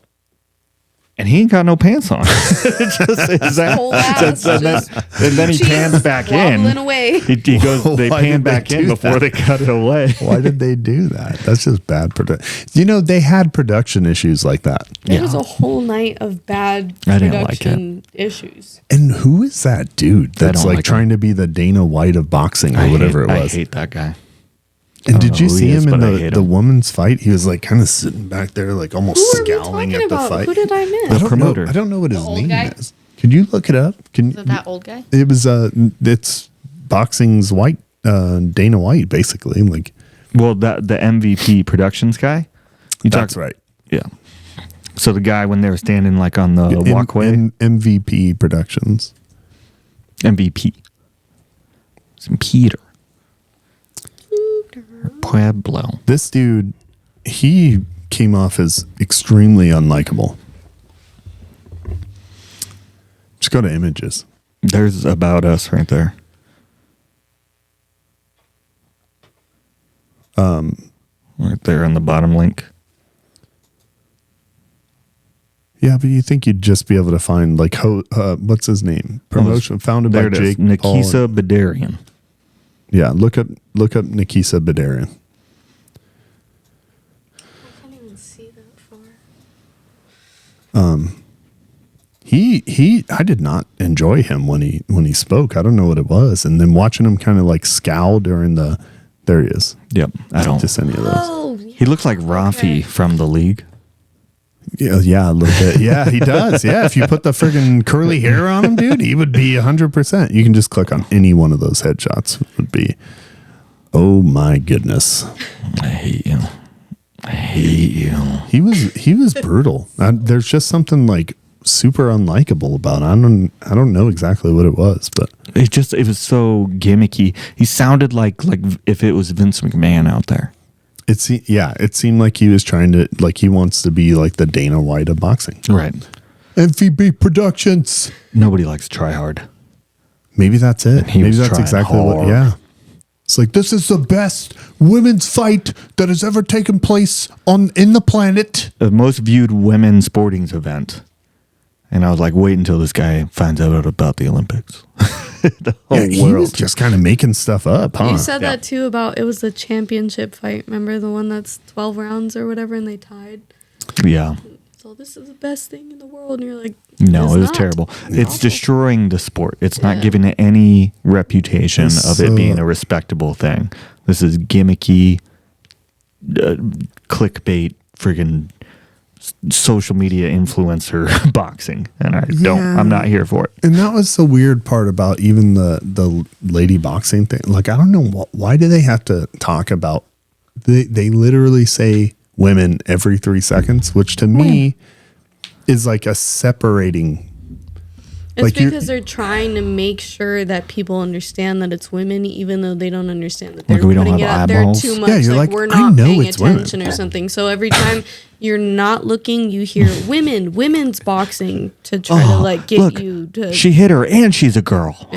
and he ain't got no pants on. It's just his ass. Whole ass and, then he cheeks pans back wobbling in. away. He goes. They Why pan did they back in do before that? they cut it away. Why did they do that? That's just bad production. You know, they had production issues like that. There was a whole night of bad I didn't like production issues. And who is that dude that's don't like like trying to be the Dana White of boxing or whatever it was? I hate that guy. And I did don't you know who see he is, him in but I hate the him. woman's fight? He was like kind of sitting back there, like almost Who are we scowling talking at the about? fight. Who did I miss? I don't promoter. know. I don't know what his old name guy? is. Could you look it up? Can Is it that old guy? It was it's boxing's White Dana White basically. Like Well, the MVP Productions guy. You that's right. Yeah. So the guy when they were standing like on the walkway, MVP Productions. MVP. It's Peter. Pueblo. This dude, he came off as extremely unlikable. Just go to images. There's About Us right there. Right there on the bottom link. Yeah, but you think you'd just be able to find like what's his name? Promotion founded by There it is. Jake Paul. Nikisa Bedarian. Yeah, look up Nikisa Bedarian. I can't even see that far. He I did not enjoy him when he spoke. I don't know what it was. And then watching him kind of like scowl during there he is. Yep. I don't. Just any of those. Oh, He looks like Rafi from the league. Yeah, a little bit. Yeah, he does. Yeah, if you put the friggin' curly hair on him, dude, he would be 100%. You can just click on any one of those headshots. It would be, oh my goodness. I hate you. I hate you. He was brutal. There's just something like super unlikable about it. I don't know exactly what it was, but It was so gimmicky. He sounded like if it was Vince McMahon out there. it seemed like he was trying to, like, he wants to be like the Dana White of boxing. Right. MVB Productions. Nobody likes try hard. Maybe that's it. He Maybe was that's trying exactly what. hard. Yeah. It's like, this is the best women's fight that has ever taken place in the planet. The most viewed women's sporting event. And I was like, wait until this guy finds out about the Olympics. The whole He world. was just kind of making stuff up, huh? You said that too about it was the championship fight. Remember the one that's 12 rounds or whatever, and they tied. Yeah. So this is the best thing in the world, and you're like, No, "It's it was not." terrible. It's awful. destroying the sport. It's not Yeah. giving it any reputation It's of so- it being a respectable thing. This is gimmicky, clickbait, friggin' social media influencer boxing, and I'm not here for it. And that was the weird part about even the lady boxing thing. Like, I don't know why do they have to talk about? They literally say women every 3 seconds, which to me is like a separating. It's like you're- because they're trying to make sure that people understand that it's women, even though they don't understand that they're Like we don't putting have it out there eyeballs? too much. Yeah, you're like, we're I not know paying it's women. attention or something. So every time you're not looking, you hear women's boxing to try to like get Look, you to. she hit her, and she's a girl.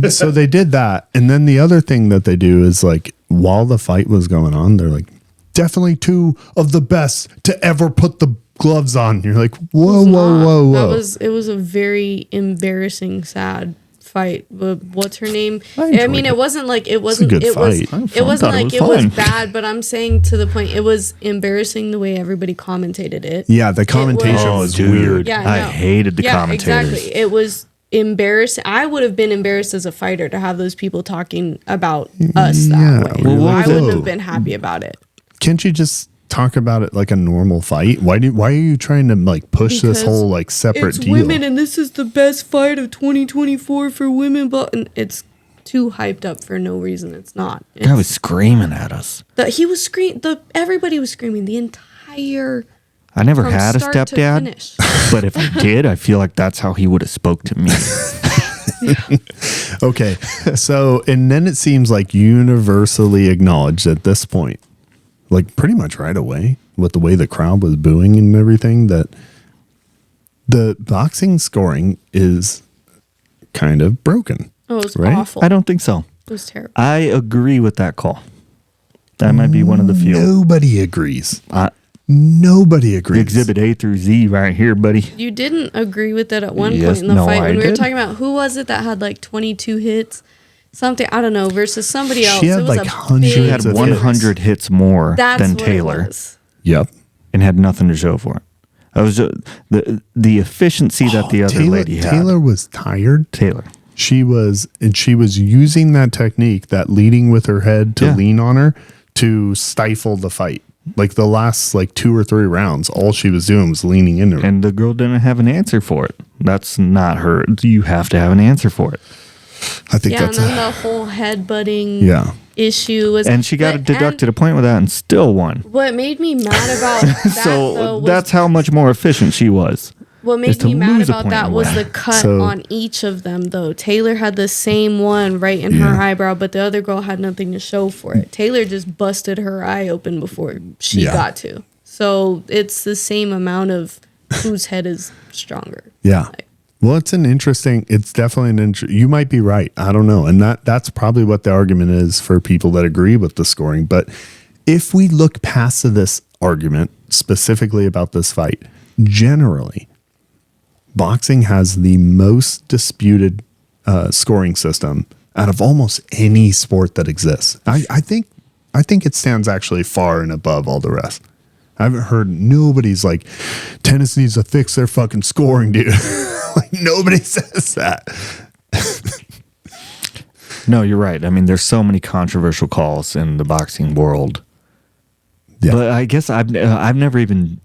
So they did that, and then the other thing that they do is like while the fight was going on, they're like, definitely two of the best to ever put the gloves on. You're like, whoa, whoa. It was a very embarrassing, sad fight. But what's her name? I I enjoyed mean, it. it wasn't like it wasn't. good It was. fight. It wasn't thought it like was it was fine. bad. But I'm saying to the point, it was embarrassing the way everybody commentated it. Yeah, the commentation Oh, was dude. weird. Yeah, I no. hated the commentators. Exactly. It was embarrassing. I would have been embarrassed as a fighter to have those people talking about us Yeah, that way. well, what I was wouldn't it? have been happy about it. Can't you just talk about it like a normal fight? Why are you trying to like push this Because whole like separate It's deal? women, and this is the best fight of 2024 for women. But and it's too hyped up for no reason. It's not. Guy was screaming at us. He was screaming. Everybody was screaming. The entire. I never From had a start to stepdad, finish. but if I did, I feel like that's how he would have spoke to me. Okay, so and then it seems like universally acknowledged at this point, like pretty much right away, with the way the crowd was booing and everything, that the boxing scoring is kind of broken. Oh, it was Right? awful. I don't think so. It was terrible. I agree with that call. That might be one of the few. Nobody agrees. Uh, Nobody agrees. Exhibit A through Z right here, buddy. You didn't agree with it at one Yes, point in the no, fight I when we were did. talking about who was it that had like 22 hits, something I don't know, versus somebody else. She had, it was like, a hundreds big He had of hits. 100 hits more That's than what Taylor It was. Yep. and had nothing to show for it. I was just, the efficiency that the other lady had. Taylor was tired. Taylor. She was using that technique, that leading with her head to Yeah. lean on her to stifle the fight. Like the last like 2 or 3 rounds, all she was doing was leaning into her. And the girl didn't have an answer for it. That's not her. You have to have an answer for it. I think Yeah, and that's then the whole headbutting yeah. issue was. And she got but- deducted a point with that and still won. What made me mad about that So though was that's how much more efficient she was. What is made to me mad lose a about point that and was win. the cut So- on each of them, though. Taylor had the same one right in her eyebrow, but the other girl had nothing to show for it. Taylor just busted her eye open before she Yeah. got to. So it's the same amount of whose head is stronger. Yeah. Well, it's definitely you might be right. I don't know. And that's probably what the argument is for people that agree with the scoring. But if we look past this argument specifically about this fight, generally, boxing has the most disputed scoring system out of almost any sport that exists. I think it stands actually far and above all the rest. I haven't heard nobody's like, tennis needs to fix their fucking scoring, dude. Like nobody says that. No, you're right. I mean, there's so many controversial calls in the boxing world. Yeah. But I guess I've never even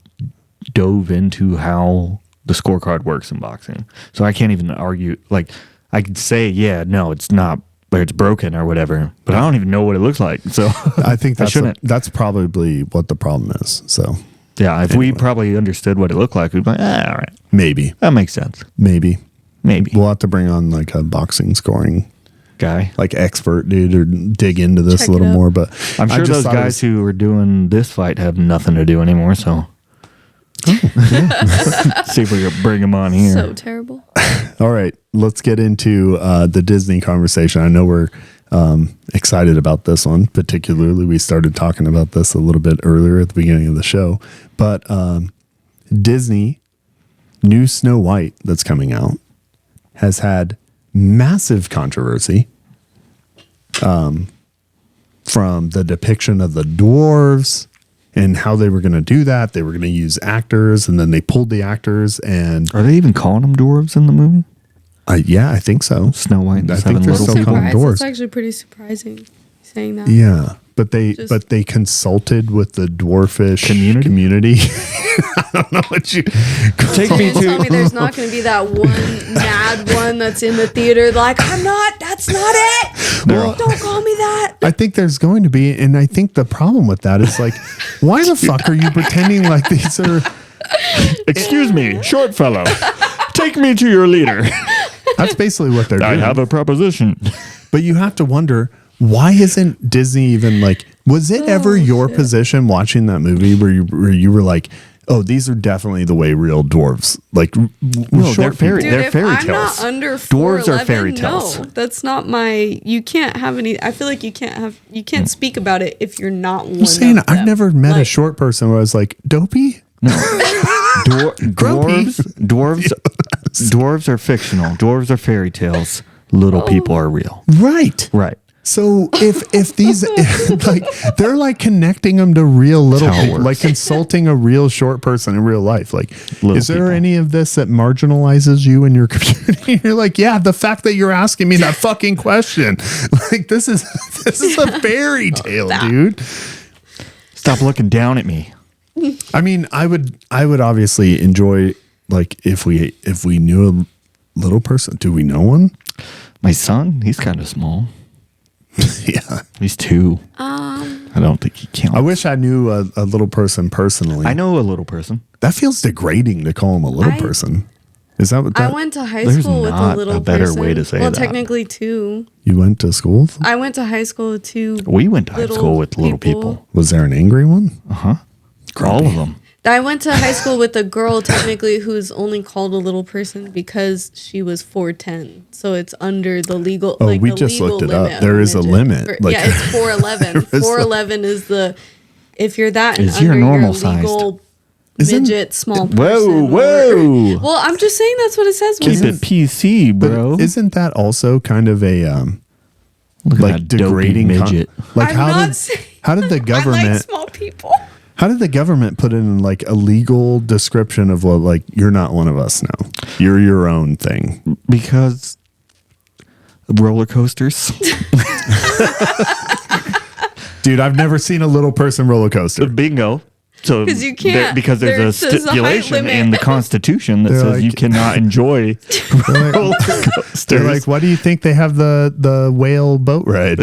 dove into how the scorecard works in boxing, so I can't even argue. Like, I could say, yeah, no, it's not, but it's broken or whatever. But I don't even know what it looks like. So I think shouldn't. that's probably what the problem is. So Yeah, if we probably understood what it looked like, we'd be like, all right, maybe that makes sense. Maybe We'll have to bring on like a boxing scoring guy. like expert dude or dig into this Check a little it out. more. But I'm I sure just those thought it guys was- who were doing this fight have nothing to do anymore. So see if we can bring them on here. So terrible. All right, let's get into the Disney conversation. I know we're excited about this one, particularly. We started talking about this a little bit earlier at the beginning of the show. But Disney, new Snow White that's coming out, has had massive controversy from the depiction of the dwarves and how they were going to do that. They were going to use actors, and then they pulled the actors. And Are they even calling them dwarves in the movie? yeah, I think so. Snow White and I the think Seven they're Little still People. calling them Surprised. dwarves. It's actually pretty surprising saying that. Yeah, but they Just- consulted with the dwarfish community. I don't know what you Take You me didn't tell me to. there's not going to be that one mad one that's in the theater like, that's not it. Don't call me that. I think there's going to be, and I think the problem with that is like, why the fuck are you pretending like these are? Excuse me, short fellow. Take me to your leader. That's basically what they're I doing. have a proposition. But you have to wonder, why isn't Disney even like? Was it ever your position watching that movie where you were like, oh, these are definitely the way real dwarves like? No, they're fairy. Dude, They're if fairy I'm tales. not under Dwarves are 4'11", fairy tales. No, that's not my. You can't have any. I feel like you can't speak about it if you're not one. I'm saying of I've them. never met a Like, short person where I was like, dopey. Dwarves are fictional. Dwarves are fairy tales. Little people are real. Right. Right. So if these like they're like connecting them to real little That's how it people, works. like consulting a real short person in real life. Like, Little is there people. any of this that marginalizes you in your community? You're like, yeah, the fact that you're asking me that fucking question, like this is a fairy tale, dude. Stop looking down at me. I mean, I would obviously enjoy like if we knew a little person. Do we know one? My son, he's kind of small. Yeah. He's 2. I don't think he counts. I wish I knew a little person personally. I know a little person. That feels degrading to call him a little person. Is that what that? I went to high There's school with not a little a better person. way to say well, that. technically 2. You went to school? I went to high school with 2. We went to high little school with little people. Was there an angry one? All of them. I went to high school with a girl technically who's only called a little person because she was 4'10". So it's under the legal. Oh, like we the just legal looked it limit up. of There is a midget. limit. Or- Like- yeah, it's 4'11". There is a- 4'11" is the if you're that and Is under your your normal legal Isn't- midget small person. Whoa, or- whoa. Well, I'm just saying that's what it says. Keep it PC, But bro. isn't that also kind of a Look at like that dopey degrading midget. like I'm how not did saying- how did the I government like small people. how did the government put in like a legal description of what like you're not one of us now. You're your own thing. Because roller coasters. Dude, I've never seen a little person roller coaster. Bingo. So 'Cause you can't. because there's There's a a height stipulation limit. in the Constitution that They're says like- you cannot enjoy roller They're coasters. like, why do you think they have the whale boat ride?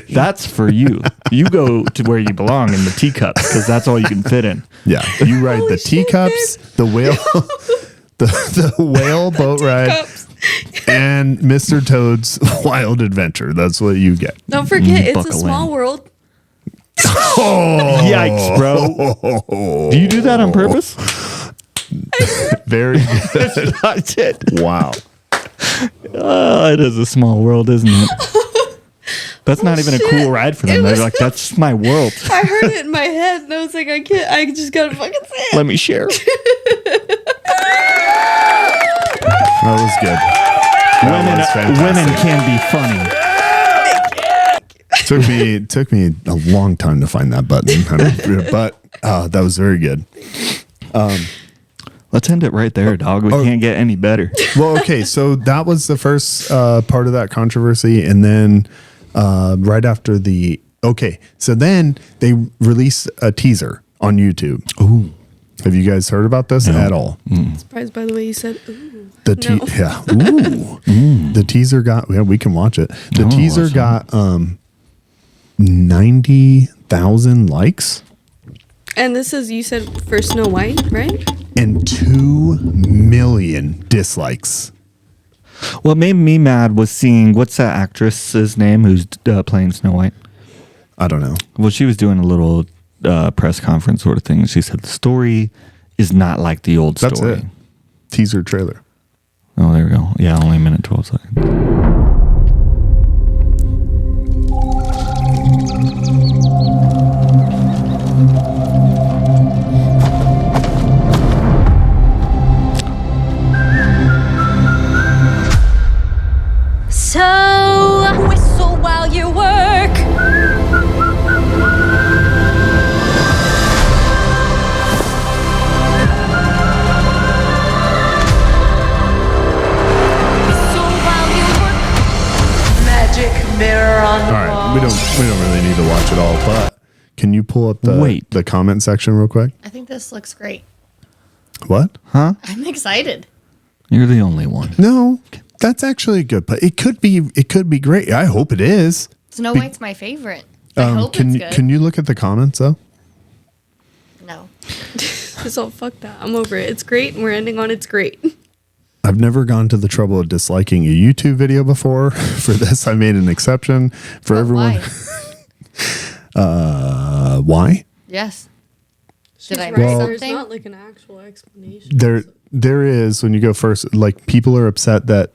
That's for you. You go to where you belong in the teacups because that's all you can fit in. Yeah, you ride Holy the shit, teacups, the whale, the whale boat ride, Cups. and Mr. Toad's Wild Adventure. That's what you get. Don't forget, it's a buckle small in. world. Yikes, bro. Do you do that on purpose? Very good. I did. Wow. It is a small world, isn't it? That's not even a shit. cool ride for them. It They're was- like, that's my world. I heard it in my head, and I was like, I can't. I just gotta fucking say it. Let me share. That was good. That was fantastic. Women can be funny. Took me a long time to find that button, but that was very good. Let's end it right there, dog. We can't get any better. Well, okay, so that was the first part of that controversy, and then right after so then they released a teaser on YouTube. Ooh, have you guys heard about this at all? Surprised by the way you said, ooh. The the teaser got we can watch it. The wanna teaser watch got 90,000 likes And this is, you said, for Snow White, right? and 2 million dislikes. What made me mad was seeing, what's that actress's name who's playing Snow White? I don't know. Well, she was doing a little press conference sort of thing. She said the story is not like the old That's story. it. Teaser trailer. Oh, there we go. Yeah, only a minute, 12 seconds. So whistle while you work. Whistle while you work. Magic mirror on the All right, wall. we don't really need to watch it all, but can you pull up the comment section real quick? I think this looks great. What? Huh? I'm excited. You're the only one. No, that's actually good, but it could be great. I hope it is. Snow White's my favorite. I hope Can it's you good. can you look at the comments though? No. So fuck that. I'm over it. It's great, and we're ending on it's great. I've never gone to the trouble of disliking a YouTube video before. For this, I made an exception for But everyone. why? Why? Yes. She's I right. miss There's something? not like an actual explanation. There is when you go first. Like people are upset that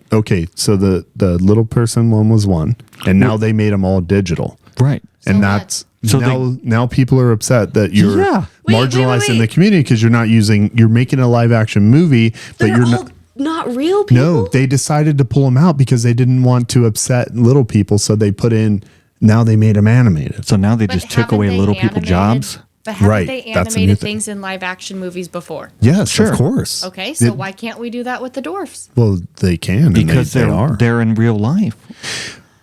so the little person one was one, and now they made them all digital, Right. and So that's So now people are upset that you're Yeah. marginalized in wait. the community because you're making a live action movie, but They're you're all not real people. No, they decided to pull them out because they didn't want to upset little people, so they put in. Now they made them animated. So now they But just took haven't away they little people animated- jobs. But haven't Right, they that's a new animated thing. things in live action movies before? Yes, Sure. of course. Okay, so It- why can't we do that with the dwarfs? Well, they can Because they are. they're in real life.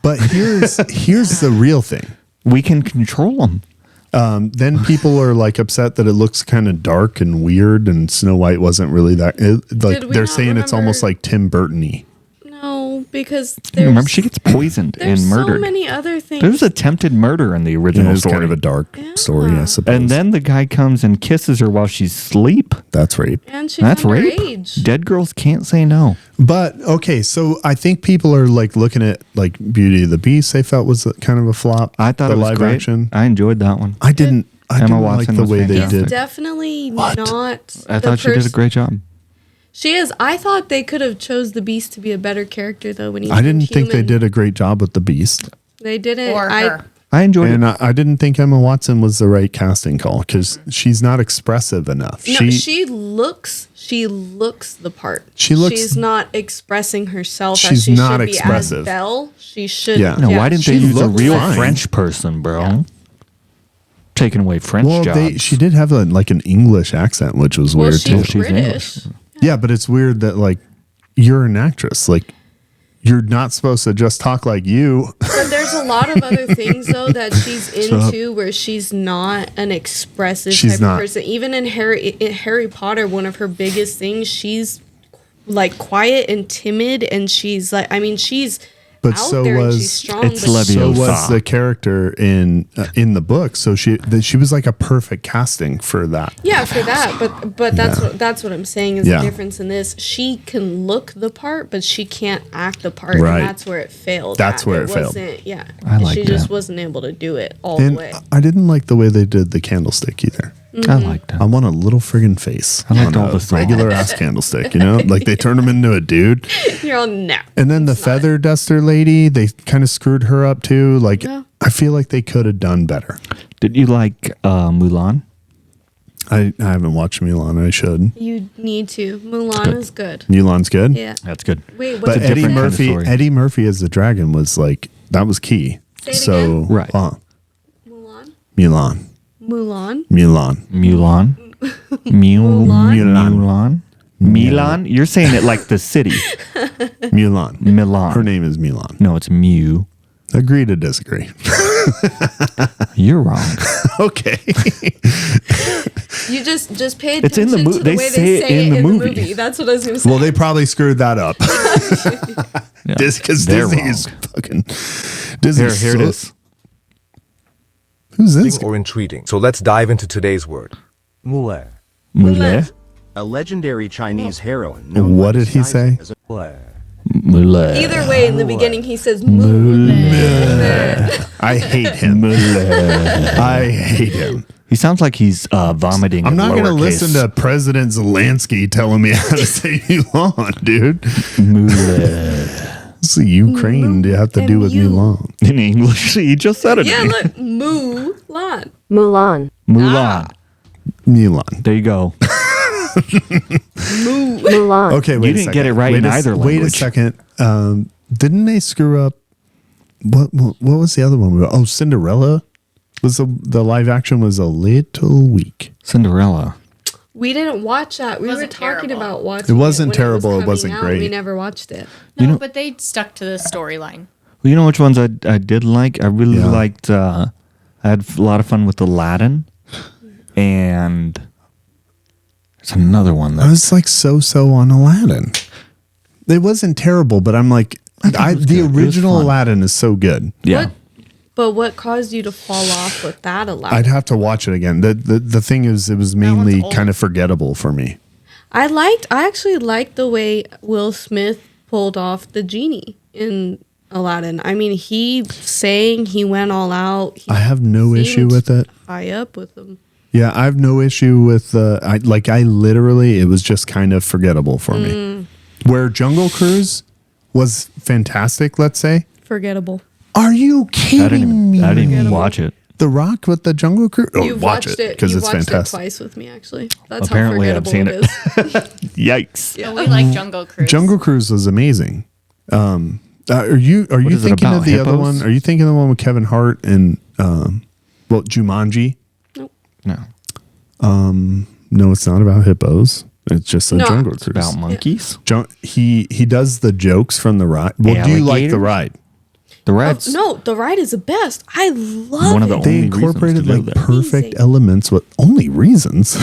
But here's the real thing. We can control them. Then people are like upset that it looks kind of dark and weird, and Snow White wasn't really that. Like Did we they're not saying it's remember- almost like Tim Burton-y. No, because there's, Remember, she gets poisoned there's and murdered. so many other things. There was attempted murder in the It original is story. kind of a dark story, I suppose. And then the guy comes and kisses her while she's asleep. that's rape. and she's That's rape. underage. Dead girls can't say no. But okay, so I think people are like looking at like Beauty and the Beast. They felt was kind of a flop. I thought the it was live great. action. I enjoyed that one. I didn't. I Emma didn't Watson like the was way they fantastic. did. Definitely What? not. I the thought she did a great job. She is. I thought they could have chose the Beast to be a better character though. When he I didn't think they human. did a great job with the Beast, They didn't. Or her. I enjoyed and it. I didn't think Emma Watson was the right casting call because she's not expressive enough. No, she looks the part. She looks- She's not expressing herself as She's she not should expressive. be as Belle. She should. Yeah. No, why didn't they she use a looked real fine. French person, bro? Taking away French well, jobs. she did have like an English accent, which was Well, weird she's too. She's British. English. Yeah, but it's weird that like you're an actress, like you're not supposed to just talk like you. But there's a lot of other things though that she's into where she's not an expressive She's type not. of person. Even in Harry Potter, one of her biggest things, she's like quiet and timid, and she's like, I mean, she's But out so there and was she's strong. it's but Leviosa. so was the character in the book. So she was like a perfect casting for that. yeah, for that. But that's what I'm saying is Yeah. the difference in this. She can look the part, but she can't act the part, Right. and that's where it failed. That's where it failed. wasn't- Yeah, I liked she just that. wasn't able to do it all And the way. I didn't like the way they did the candlestick either. I liked it. I want a little friggin' face. I liked on all a the songs. regular ass candlestick, you know? Like they turned him into a dude. You're all no. And then the feather duster lady, they kind of screwed her up too. Like Yeah. I feel like they could have done better. Did you like Mulan? I haven't watched Mulan. I should. You need to. Mulan is good. Mulan's good. Yeah. That's good. Wait, But what's a Eddie different kind of Murphy, story. Eddie Murphy as the dragon was like that was key. Say it So again. Right. Mulan? Mulan, Mulan? Mulan, Mulan. Mulan. Milan. You're saying it like the city. Mulan. Milan. Her name is Mulan. No, it's Mew. Agree to disagree. You're wrong. Okay. You just pay It's in attention the to the they way say they it say in it the in movie. the movie. That's what I was going to say. Well, they probably screwed that up Yeah. because They're Disney wrong. is fucking. Disney. Here it is. Who's this? or entreating. So let's dive into today's word. Mule. Mule. A legendary Chinese heroine. known What by did he disguising say? as a- Mule. Either way, in the beginning, he says Mulan. I hate him. I hate him. He sounds like he's vomiting. I'm in not going to lowercase. listen to President Zelensky telling me how to say Mulan, dude. Mule. It's the Ukraine you have to do with M-U. Mulan. In English. He just said it. Yeah, look, Mulan. Mulan. Mulan. Mulan. There you go. Mulan. Okay, wait You a didn't second. get it right wait in a, either Wait a language. second. Didn't they screw up? What was the other one? Oh, Cinderella. Was the live action was a little weak. Cinderella. We didn't watch that. We were wasn't talking terrible. about watching It wasn't when terrible, it coming wasn't out. great. We never watched it. No, but they stuck to the storyline. Well, you know which ones I did like? I really Yeah. liked, I had a lot of fun with Aladdin. And there's another one I that was like so on Aladdin. It wasn't terrible, but I'm like, it was the good. It was original fun. Aladdin is so good. yeah. But what caused you to fall off with that Aladdin? I'd have to watch it again. The thing is, it was mainly old. kind of forgettable for me. I actually liked the way Will Smith pulled off the genie in Aladdin. I mean, he sang, he went all out. He I have no issue seemed with it. high up with him. Yeah, I have no issue with I literally, it was just kind of forgettable for me. Where Jungle Cruise was fantastic, let's say. Forgettable. Are you kidding me? I didn't even watch it. The Rock with the Jungle Cruise? Oh, You've watch watched it it. because You've it's watched fantastic. it twice with me, actually. That's Apparently, how I've forgettable seen it is. Yikes. Yeah, we like Jungle Cruise. Jungle Cruise was amazing. Are you is it thinking about, of the other hippos? one? Are you thinking of the one with Kevin Hart and Jumanji? No. No, it's not about hippos. It's just a No. Jungle It's Cruise. about monkeys. He does the jokes from the ride. Well, do you like the Alligators? ride? The Reds. No, the ride is the best. I love One of the it. They only reasons incorporated to go like there. perfect Amazing. elements with only reasons.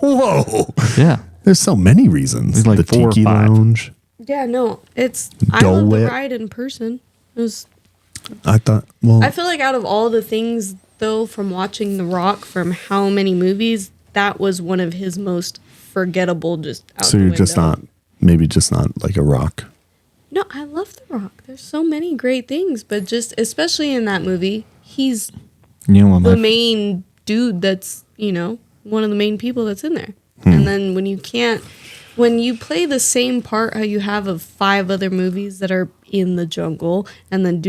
Whoa. Yeah. There's so many reasons. There's like the 4 or Tiki 5. Lounge. Yeah, no, I Dole love the Whip. ride in person. It was. I thought, well, I feel like out of all the things, though, from watching The Rock from how many movies, that was one of his most forgettable. Just out so the you're just window. not, maybe just not like a rock. No, I love The Rock. There's so many great things, but just especially in that movie, he's You know what the my main dude. That's one of the main people that's in there. Hmm. And then when you play the same part how you have of 5 other movies that are in the jungle and then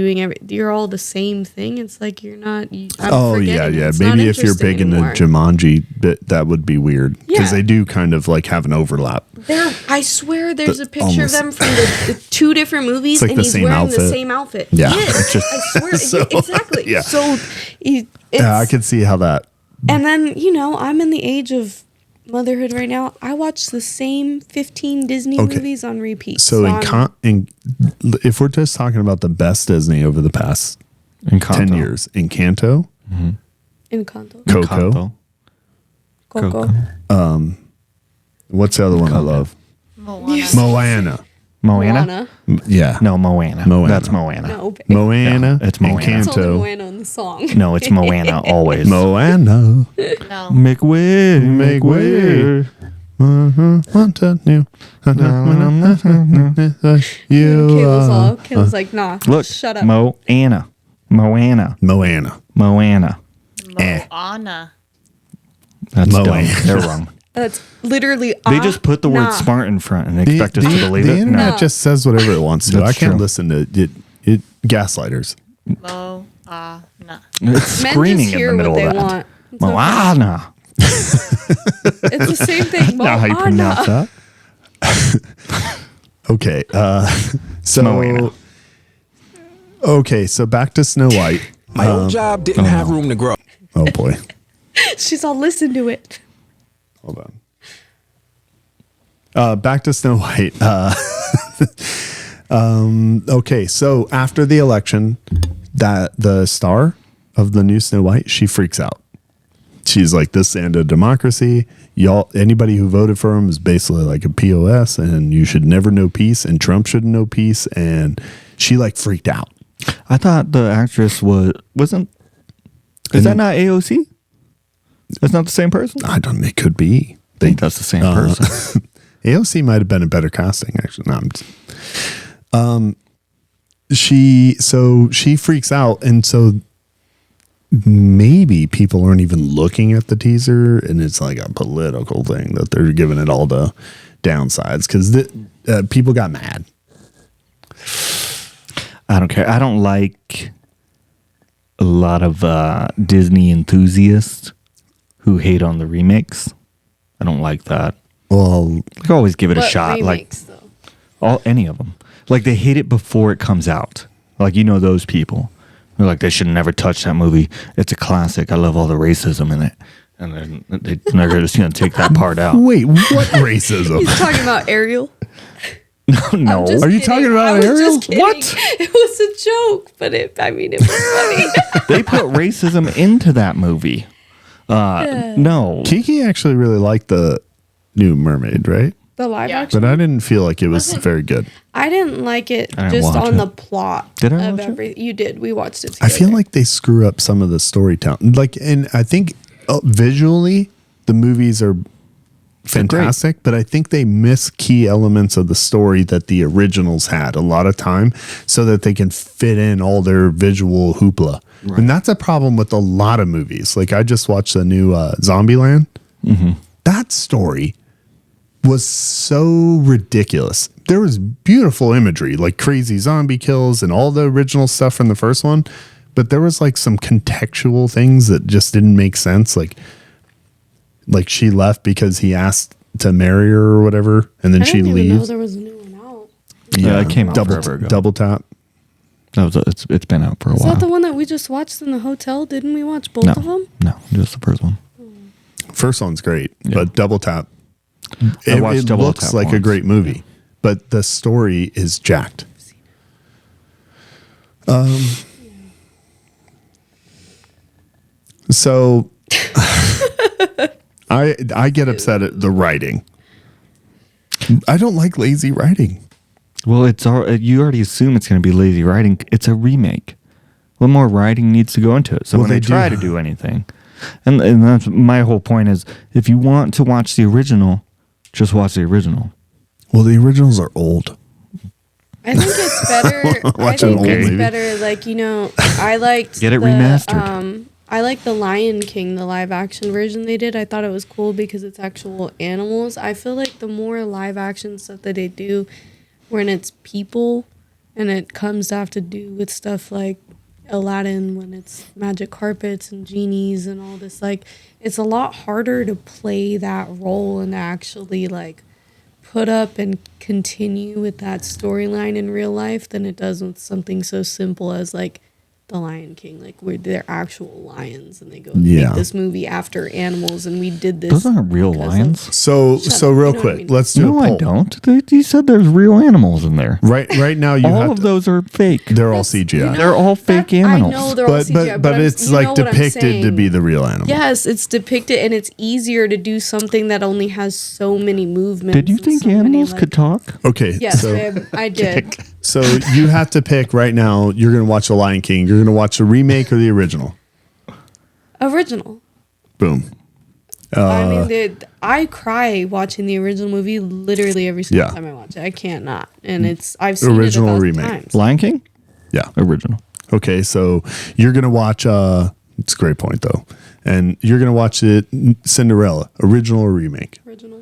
you're all the same thing. It's like you're not. Oh yeah. It's not Maybe if you're interesting big into anymore. Jumanji, that would be weird because Yeah. they do kind of like have an overlap. I swear there's a picture almost- of them from the 2 different movies, It's like and the he's same wearing the outfit. same outfit. Yeah, He is. it's just- I swear, so- exactly. yeah. So, Yeah, I could see how that. and then I'm in the age of motherhood right now. I watch the same 15 Disney Okay. movies on repeat. So I'm- if we're just talking about the best Disney over the past Encanto. 10 years, Encanto, Encanto, Coco. Coco. What's the other one I love? Moana. Moana. Yeah. No, Moana. Moana. That's Moana. No, babe. Moana. Yeah, it's Moana. It's only Encanto. Moana in the song. No, it's Moana always. Moana. No. Make way, Make way. Want to new. You. Kayla's like, nah. Look, shut up. Moana. Moana. Moana. Moana. That's Moana. dumb. They're wrong. That's literally. They just put the word nah. smart in front and expect us to believe the it. internet No. just says whatever it wants to. That's I can't true. listen to it. Gaslighters. Moana. It's Men screaming just in hear the middle what of they that. want. It's Moana. okay. It's the same thing. Not how you pronounce that. Okay. So. Moana. Okay, so back to Snow White. My old job didn't have room to grow. Oh boy. She's all listen to it. Hold on. Back to Snow White. Okay, so after the election, that the star of the new Snow White, she freaks out. She's like, "This ended democracy. Y'all, anybody who voted for him is basically like a POS, and you should never know peace, and Trump shouldn't know peace." And she like freaked out. I thought the actress wasn't. Is that not AOC? That's not the same person? I don't. It could be. I think that's the same person. AOC might have been a better casting, actually. No, she freaks out, and so maybe people aren't even looking at the teaser, and it's like a political thing that they're giving it all the downsides because people got mad. I don't care. I don't like a lot of Disney enthusiasts who hate on the remakes. I don't like that. Well, Like, always give it a What shot. remakes, though? Any of them. Like they hate it before it comes out. Like those people. They're like they should never touch that movie. It's a classic. I love all the racism in it. And then they're just gonna take that part out. wait, what racism? He's talking about Ariel. No. I'm just Are you kidding. talking about I was Ariel? just kidding. What? It was a joke, but it was funny. They put racism into that movie. No. Kiki actually really liked the new Mermaid, right? The live action. But I didn't feel like it was very good. I didn't like it I didn't just watch on it. the plot Did I of watch it? everything. You did. We watched it I together. feel like they screw up some of the storytelling. Like, and I think visually the movies are fantastic, but I think they miss key elements of the story that the originals had a lot of time so that they can fit in all their visual hoopla. Right. And that's a problem with a lot of movies. Like I just watched the new Zombieland. Mm-hmm. That story was so ridiculous. There was beautiful imagery, like crazy zombie kills and all the original stuff from the first one. But there was like some contextual things that just didn't make sense. Like she left because he asked to marry her or whatever, and then I she didn't even know leaves. there was a new one out. Yeah, it came out forever ago. Double tap. It's been out for a Is while. that the one that we just watched in the hotel? Didn't we watch both No, of them? no, just the first one. First one's great, Yeah. but double tap. I watched It Double looks Tap like a once. great movie, but the story is jacked. So I get upset at the writing. I don't like lazy writing. Well, you already assume it's going to be lazy writing. It's a remake. What more writing needs to go into it? So Well, when they they try do- to do anything, and that's my whole point is, if you want to watch the original, just watch the original. Well, the originals are old. I think it's better. I Watch an think old it's movie. better. Like, I liked Get it remastered. I like the Lion King, the live action version they did. I thought it was cool because it's actual animals. I feel like the more live action stuff that they do, when it's people, and it comes to have to do with stuff like Aladdin, when it's magic carpets and genies and all this, like it's a lot harder to play that role and actually like put up and continue with that storyline in real life than it does with something so simple as like The Lion King, like where they're actual lions and they go Yeah. make this movie after animals, and we did this. Those aren't real because of- lions. So Shut so up, real you know what I quick, mean. let's do No, a I poll. don't. You said there's real animals in there. Right now you All have of those are fake. they're all CGI. They're all fake animals. I know they're all but CGI, but I'm- it's you know like what I'm depicted to saying. be the real animal. Yes, it's depicted, and it's easier to do something that only has so many movements. Did you and think so many, animals like- could talk? Okay, Yes, so babe, I did. so you have to pick right now. You're going to watch The Lion King. You're going to watch the remake or the original. Original. Boom. I mean, I cry watching the original movie literally every single Yeah. time I watch it. I can't not, and I've seen Original it or 1,000 remake? times. Lion King? Yeah. Original. Okay, so you're going to watch. It's a great point though, and you're going to watch it. Cinderella, original or remake? Original.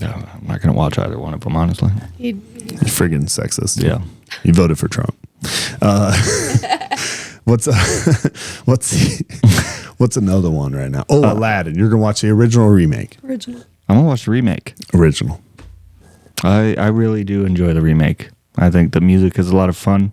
No, I'm not going to watch either one of them, honestly. He- You're friggin' sexist. Yeah. You voted for Trump. What's what's another one right now? Oh, Aladdin. You're gonna watch the original or remake? Original. I'm going to watch the remake. Original. I really do enjoy the remake. I think the music is a lot of fun.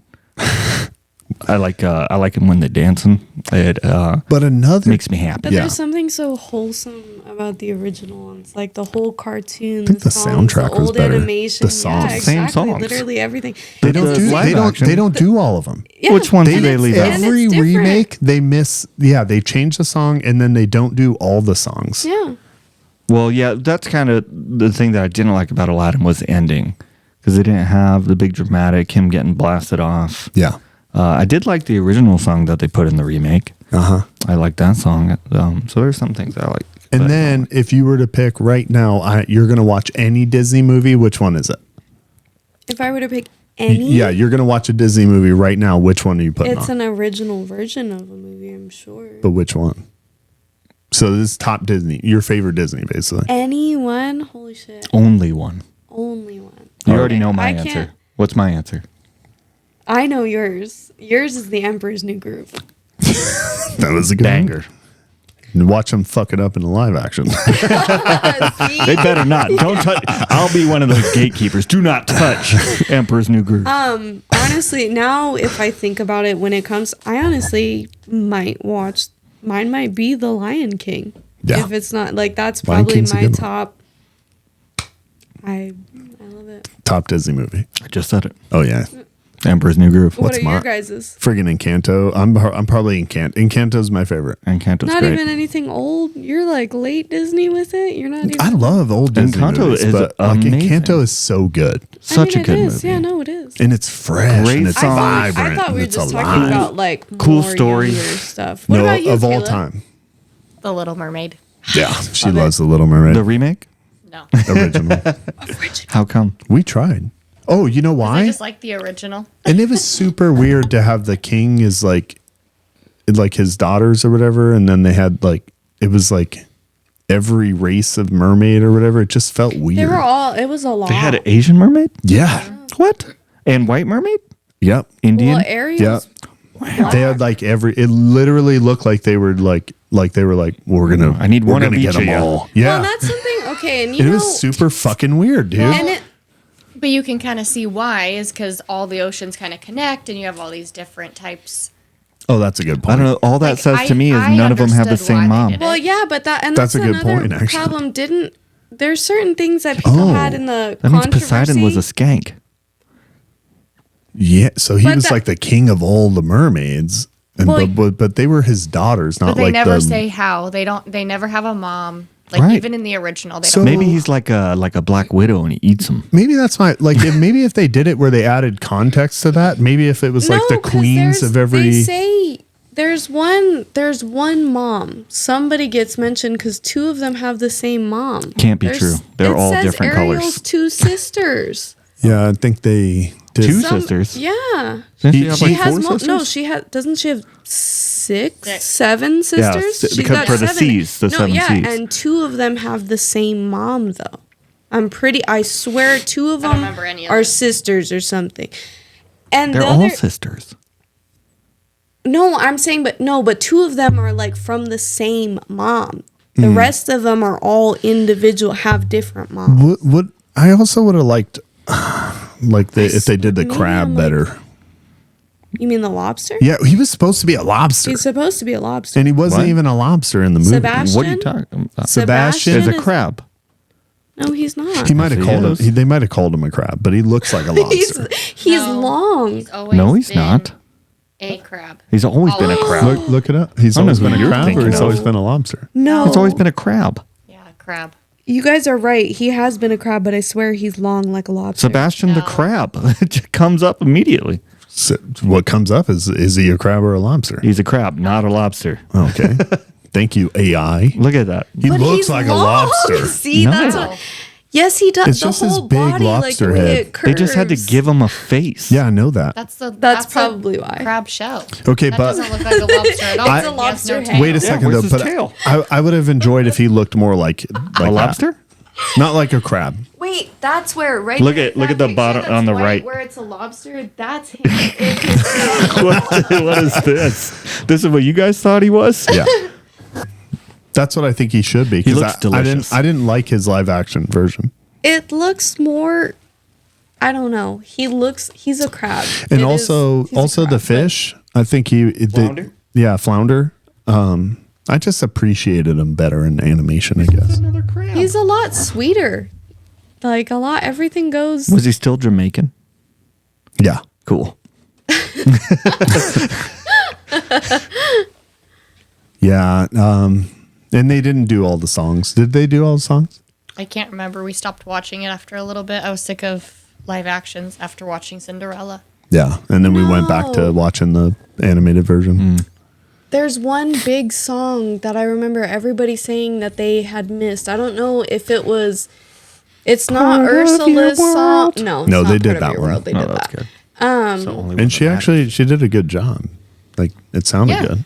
I like it when they're dancing. It But another makes me happy. But Yeah. there's something so wholesome about the original ones, like the whole cartoon. I think the songs, soundtrack the was old better. animation. The songs. Yeah, Same exactly. songs. Literally everything. they And don't it's do just- live they don't do all of them. Yeah. Which ones do And they it's- leave out? and Every it's different. remake they miss. Yeah, they change the song and then they don't do all the songs. Yeah. Well, yeah, that's kind of the thing that I didn't like about Aladdin was the ending. Because they didn't have the big dramatic, him getting blasted off. Yeah. I did like the original song that they put in the remake. I like that song. So there's some things I like. And but- then if you were to pick right now, you're gonna watch any Disney movie. Which one is it? If I were to pick any, Yeah, you're gonna watch a Disney movie right now. Which one are you putting it's on? an original version of a movie, I'm sure. But which one? So this is top Disney. Your favorite Disney, basically. Anyone? Holy shit. only one. Only one. You already know my I answer. can't- What's my answer? I know yours. Yours is The Emperor's New Groove. That was a good Banger. one. And watch them fuck it up in the live action. They better not. Don't touch. I'll be one of those gatekeepers. Do not touch Emperor's New Groove. Honestly, now if I think about it, when it comes, I honestly might watch. Mine might be The Lion King. Yeah. If it's not like that's Lion probably King's a my good one. top. I love it. Top Disney movie. I just said it. Oh yeah. Emperor's New Groove. What are your mine? guys's? Friggin' Encanto. I'm probably Encanto. Encanto's my favorite. Encanto's Not great. even anything old. You're like late Disney with it. You're not even. I love old Disney Encanto movies, is but amazing. Encanto is so good, Such I mean, a good it is. movie. Yeah, no, it is. and it's fresh, Great and it's song. vibrant. I thought we and were it's just alive. talking about like Cool more story. younger stuff. What No, about you, of all Caleb? time. The Little Mermaid. Yeah, she Love it. loves The Little Mermaid. The remake? No. Original. How come? We tried. Oh, you know I why? just like the original. And it was super weird to have the king is like his daughters or whatever, and then they had like it was like every race of mermaid or whatever. It just felt weird. They were all. It was a lot. They had an Asian mermaid? Yeah. What? And white mermaid? Yep. Indian? Well, Ariel's. Yep. They had like every. It literally looked like they were like they were like we're gonna. I need we're one of gonna each get of them ya. all. Yeah. Well, that's something. Okay, and you And it know, was super fucking weird, dude. and it. But you can kind of see why is because all the oceans kind of connect and you have all these different types. Oh, that's a good point. I don't know. All that Like, says to I- me is I none of them have the understood why same they mom. did it. Well, yeah, but that's That's a good another point, actually. problem. Didn't there's certain things that people Oh. had in the That means Poseidon was a controversy? skank. Yeah, so he But was that- like the king of all the mermaids, and Well, but they were his daughters, not But they like never the. say how. They don't. They never have a mom. Like Right. even in the original, they So- don't. Maybe he's like a black widow and he eats them. Maybe that's my like. Maybe if they did it where they added context to that, maybe if it was like the 'cause queens there's- of every. They say there's one mom. Somebody gets mentioned because two of them have the same mom. Can't be true. They're it all says different Ariel's colors. two sisters. Yeah, I think they did. Two Some- sisters. Yeah. Doesn't He- she have she like She has four no. sisters? She has. Doesn't she have six, Six. 7 sisters? s- She's because got for the 7. C's, the no, 7 yeah, C's. and two of them have the same mom though. I swear, two of I don't them remember any of are them. sisters or something. And They're the all other, sisters. no, I'm saying, but two of them are like from the same mom. The Hmm. rest of them are all individual, have different moms. What I also would have liked, like if they did the maybe crab I'm like- better. You mean the lobster? Yeah, he was supposed to be a lobster. He's supposed to be a lobster. And he wasn't What? even a lobster in the movie. Sebastian? What are you talking about? Sebastian Is a is- crab. No, he's not. He might have Yes, he called him. is. They might have called him a crab, but he looks like a lobster. He's No. long. He's always No, he's been not. a crab. He's always been a crab. Look it up. He's I don't always know been who a you're crab, or thinking he's of. always been a lobster. No, It's always been a crab. Yeah, crab. You guys are right. He has been a crab, but I swear he's long like a lobster. Sebastian the crab. It just comes up immediately. So what comes up is he a crab or a lobster? He's a crab, not a lobster. Okay. Thank you, AI. Look at that. He But looks he's like long. a lobster. See, No. that's what. Yes, he does. It's the just his whole big body, lobster like the way head. it They just had to curves. give him a face. Yeah, I know that. That's a probably why. crab shell. Okay, That but doesn't look like a lobster at all. I- It's a He has lobster no head. tail. wait a second where's though. his But tail? I would have enjoyed if he looked more like A that. lobster? Not like a crab. Wait, that's where right. Look there, at- look that at the picture bottom that's on the white right. where it's a lobster. That's him. in his what is this? This is what you guys thought he was? Yeah. That's what I think he should be. 'Cause looks delicious. I didn't like his live action version. It looks more. I don't know. He's a crab. And It also is- he's a also crab, the but- fish. I think he Flounder? yeah, flounder. I just appreciated him better in animation, I guess. Another crab. He's a lot sweeter. Like a lot, everything goes. Was he still Jamaican? Yeah. Cool. Yeah. And they didn't do all the songs. Did they do all the songs? I can't remember. We stopped watching it after a little bit. I was sick of live actions after watching Cinderella. Yeah. And then we went back to No. watching the animated version. There's one big song that I remember everybody saying that they had missed. I don't know if it was. It's not Part of your Ursula's song. world. No, No, it's they not did Part of that Your one. World. They Oh, did that's that. good. And she did a good job. Like it sounded Yeah. good.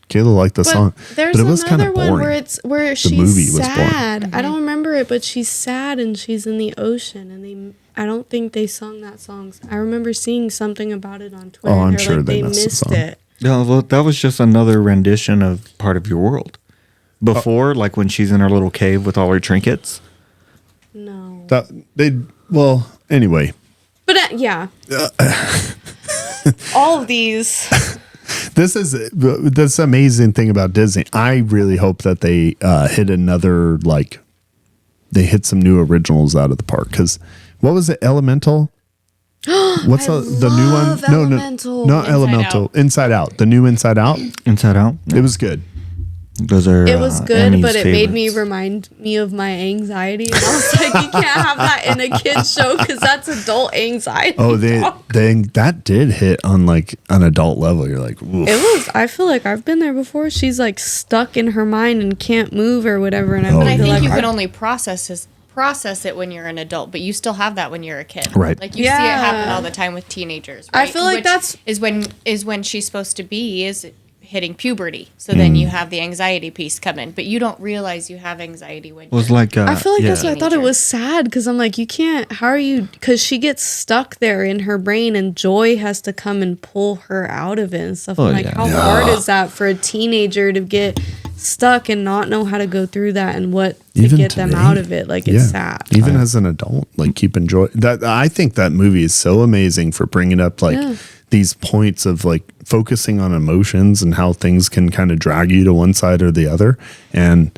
Kayla liked the song. There's But it was kind another of one boring. where she's movie was boring. sad. I don't remember it, but she's sad and she's in the ocean, and I don't think they sung that song. I remember seeing something about it on Twitter. Oh, I'm and they're sure like, they they missed the missed song. it. No, well, that was just another rendition of Part of Your World. Before, like when she's in her little cave with all her trinkets. No, Anyway. but yeah, all of these. This is this amazing thing about Disney. I really hope that they hit another they hit some new originals out of the park. Because what was it? Elemental. What's the new one? love No, Elemental. not Elemental. Inside Out. The new Inside Out. Inside Out. It was good. Those are. It was good, Emmy's but it made me favorites. remind me of my anxiety. And I was like, you can't have that in a kid's show because that's adult anxiety. Oh, that did hit on like an adult level. You're like, oof. It was. I feel like I've been there before. She's like stuck in her mind and can't move or whatever. And Oh, But I feel think like you our- can only process it when you're an adult, but you still have that when you're a kid. Right. Like you see it Yeah. happen all the time with teenagers. I Right? feel like Which that's- is when she's supposed to be is hitting puberty. So then you have the anxiety piece come in, but you don't realize you have anxiety when Was you're like. I feel like that's yeah. why I thought it was sad because I'm like, you can't. How are you? Because she gets stuck there in her brain, and Joy has to come and pull her out of it and stuff. Oh, I'm like, yeah. how hard is that for a teenager to get stuck and not know how to go through that and what to Even get them today. out of it? Like, it's sad. Even as an adult, like keep enjoying that. I think that movie is so amazing for bringing up these points of like focusing on emotions and how things can kind of drag you to one side or the other. And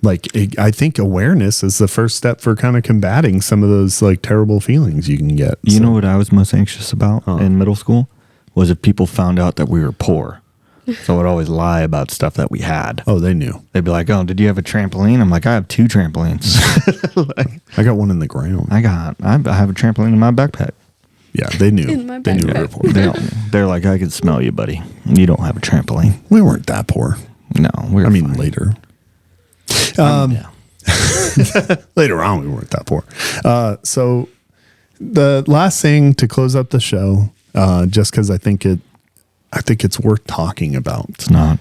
I think awareness is the first step for kind of combating some of those like terrible feelings you can get. You know what I was most anxious about in middle school was if people found out that we were poor. So I would always lie about stuff that we had. Oh, they knew. They'd be like, "Oh, did you have a trampoline?" I'm like, "I have 2 trampolines. I got one in the ground. I have a trampoline in my backpack." Yeah, they knew. In my They knew we were backpack. poor. They're like, "I can smell you, buddy. You don't have a trampoline." We weren't that poor. No, we're. I mean, fine. later. Yeah. Later on, we weren't that poor. So the last thing to close up the show, just because I think it's worth talking about. It's not.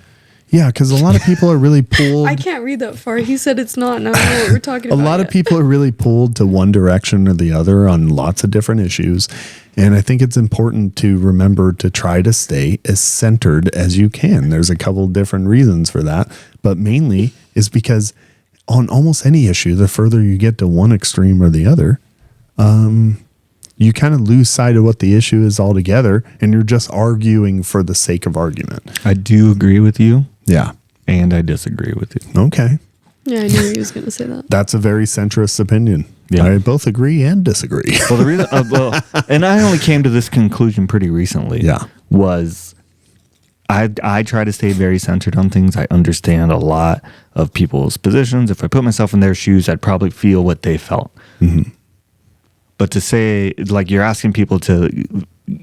Yeah, because a lot of people are really pulled. I can't read that far. He said it's not, and I don't know what we're talking A about. lot of yet. people are really pulled to one direction or the other on lots of different issues. And I think it's important to remember to try to stay as centered as you can. There's a couple different reasons for that, but mainly is because you kind of lose sight of what the issue is altogether, and you're just arguing for the sake of argument. I do agree with you, Yeah. and I disagree with you. Okay. Yeah, I knew he was going to say that. That's a very centrist opinion. Yeah. I both agree and disagree. Well, the reason, and I only came to this conclusion pretty recently. Yeah. Was I try to stay very centered on things. I understand a lot of people's positions. If I put myself in their shoes, I'd probably feel what they felt. Mm-hmm. But to say, like, you're asking people to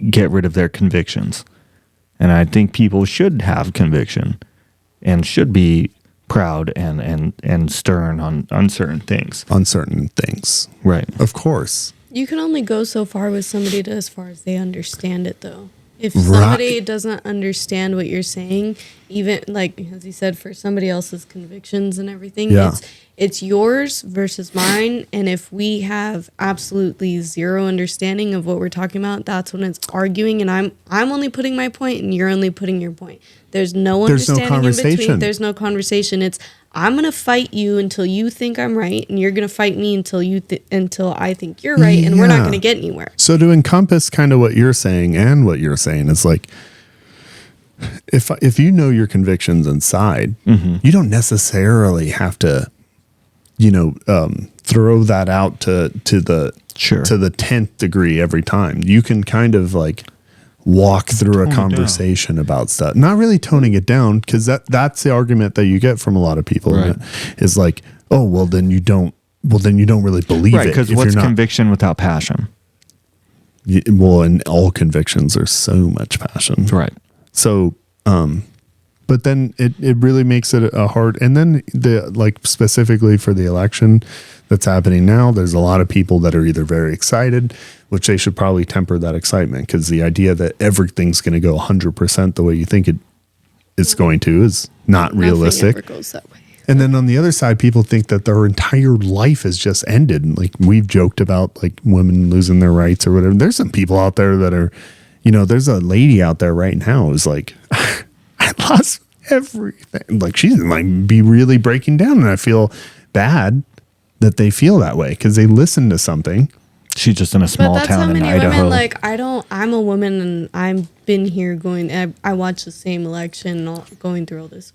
get rid of their convictions, and I think people should have conviction and should be proud and stern on certain things. On certain things. Right. Of course. You can only go so far with somebody to as far as they understand it, though. If Right. somebody doesn't understand what you're saying, even like as he said, for somebody else's convictions and everything, Yeah. it's yours versus mine. And if we have absolutely zero understanding of what we're talking about, that's when it's arguing. And I'm only putting my point, and you're only putting your point. There's no understanding in conversation. between. There's no conversation. It's I'm gonna fight you until you think I'm right, and you're gonna fight me until until I think you're right, and we're not Yeah. gonna get anywhere. So to encompass kind of what you're saying and what you're saying is like, if you know your convictions inside, you don't necessarily have to, throw that out to the Sure. to the 10th degree every time. You can kind of like walk through Tone a it conversation about stuff, not really toning it down, because that's the argument that you get from a lot of people. Right. Is like, oh, well then you don't really believe Right, it, because if what's you're not. conviction without passion? Well, and all convictions are so much passion. Right. So, but then it really makes it a hard, and then specifically for the election that's happening now, there's a lot of people that are either very excited, which they should probably temper that excitement, because the idea that everything's going to go 100% the way you think it's going to is not realistic. Nothing ever goes that way. And then on the other side, people think that their entire life has just ended. And like we've joked about like women losing their rights or whatever. There's some people out there that are, there's a lady out there right now who's like, I lost everything. Like she might be really breaking down. And I feel bad that they feel that way because they listen to something. She's just in a small But that's town how in many Idaho. women, I'm a woman and I've been here I watched the same election, going through all this.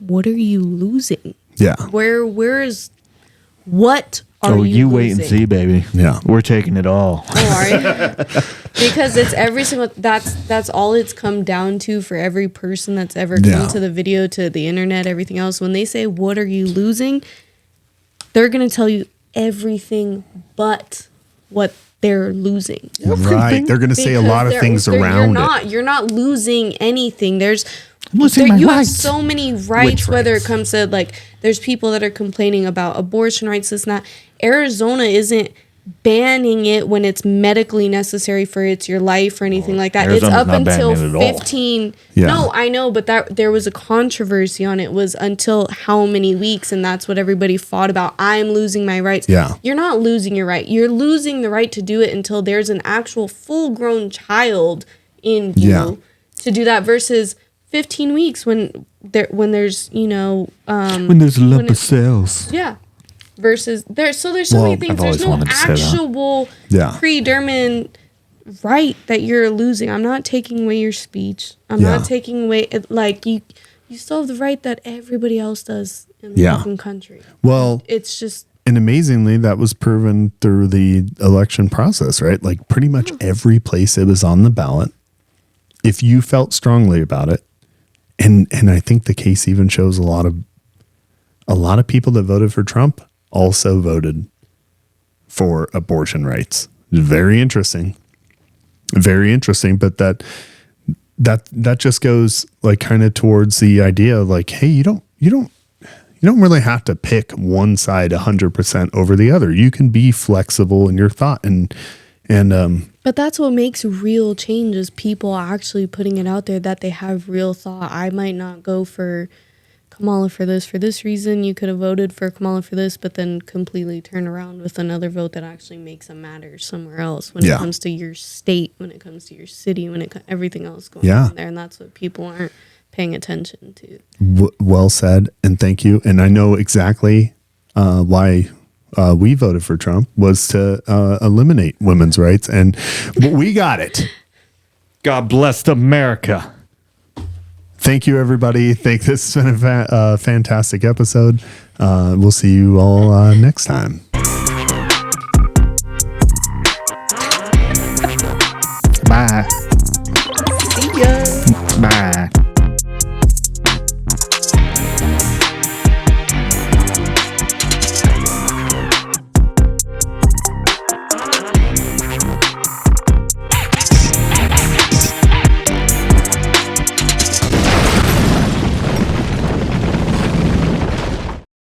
What are you losing? Yeah. What are you you wait and losing? see, baby. Yeah. We're taking it all. Oh, are you? Because it's every single, that's all it's come down to for every person that's ever come Yeah. to the video, to the internet, everything else. When they say, what are you losing? They're going to tell you everything but what they're losing. Right. They're going to say a lot of things around it. You're not losing anything. losing my You have rights. so many rights, Which whether rights? it comes to there's people that are complaining about abortion rights, this and that. Arizona isn't banning it when it's medically necessary for your life or anything like that. Arizona's It's up not until banning it at all. 15. Yeah. No, I know, but there was a controversy on it. It was until how many weeks, and that's what everybody fought about. I'm losing my rights. Yeah. You're not losing your right. You're losing the right to do it until there's an actual full-grown child in you Yeah. to do that versus 15 weeks when there's when there's a lump of it's- cells. yeah, versus there's so many Well, things. I've There's always no wanted to say that. actual Yeah. predetermined right that you're losing. I'm not taking away your speech. I'm Yeah. not taking away you still have the right that everybody else does in the Yeah. fucking country. Well, It's just and amazingly, that was proven through the election process, right? Like pretty much every place it was on the ballot, if you felt strongly about it, and I think the case even shows a lot of people that voted for Trump also voted for abortion rights. Very interesting. Very interesting. But that just goes like kind of towards the idea of like, hey, you don't really have to pick one side 100% over the other. You can be flexible in your thought and But that's what makes real change is people actually putting it out there that they have real thought. I might not go for Kamala for this reason. You could have voted for Kamala for this, but then completely turn around with another vote that actually makes a matter somewhere else when Yeah. it comes to your state, when it comes to your city, when everything else going Yeah. on there. And that's what people aren't paying attention to. well said, and thank you. And I know exactly why we voted for Trump was to eliminate women's rights, and we got it. God bless America. Thank you, everybody. This has been a fantastic episode. We'll see you all next time.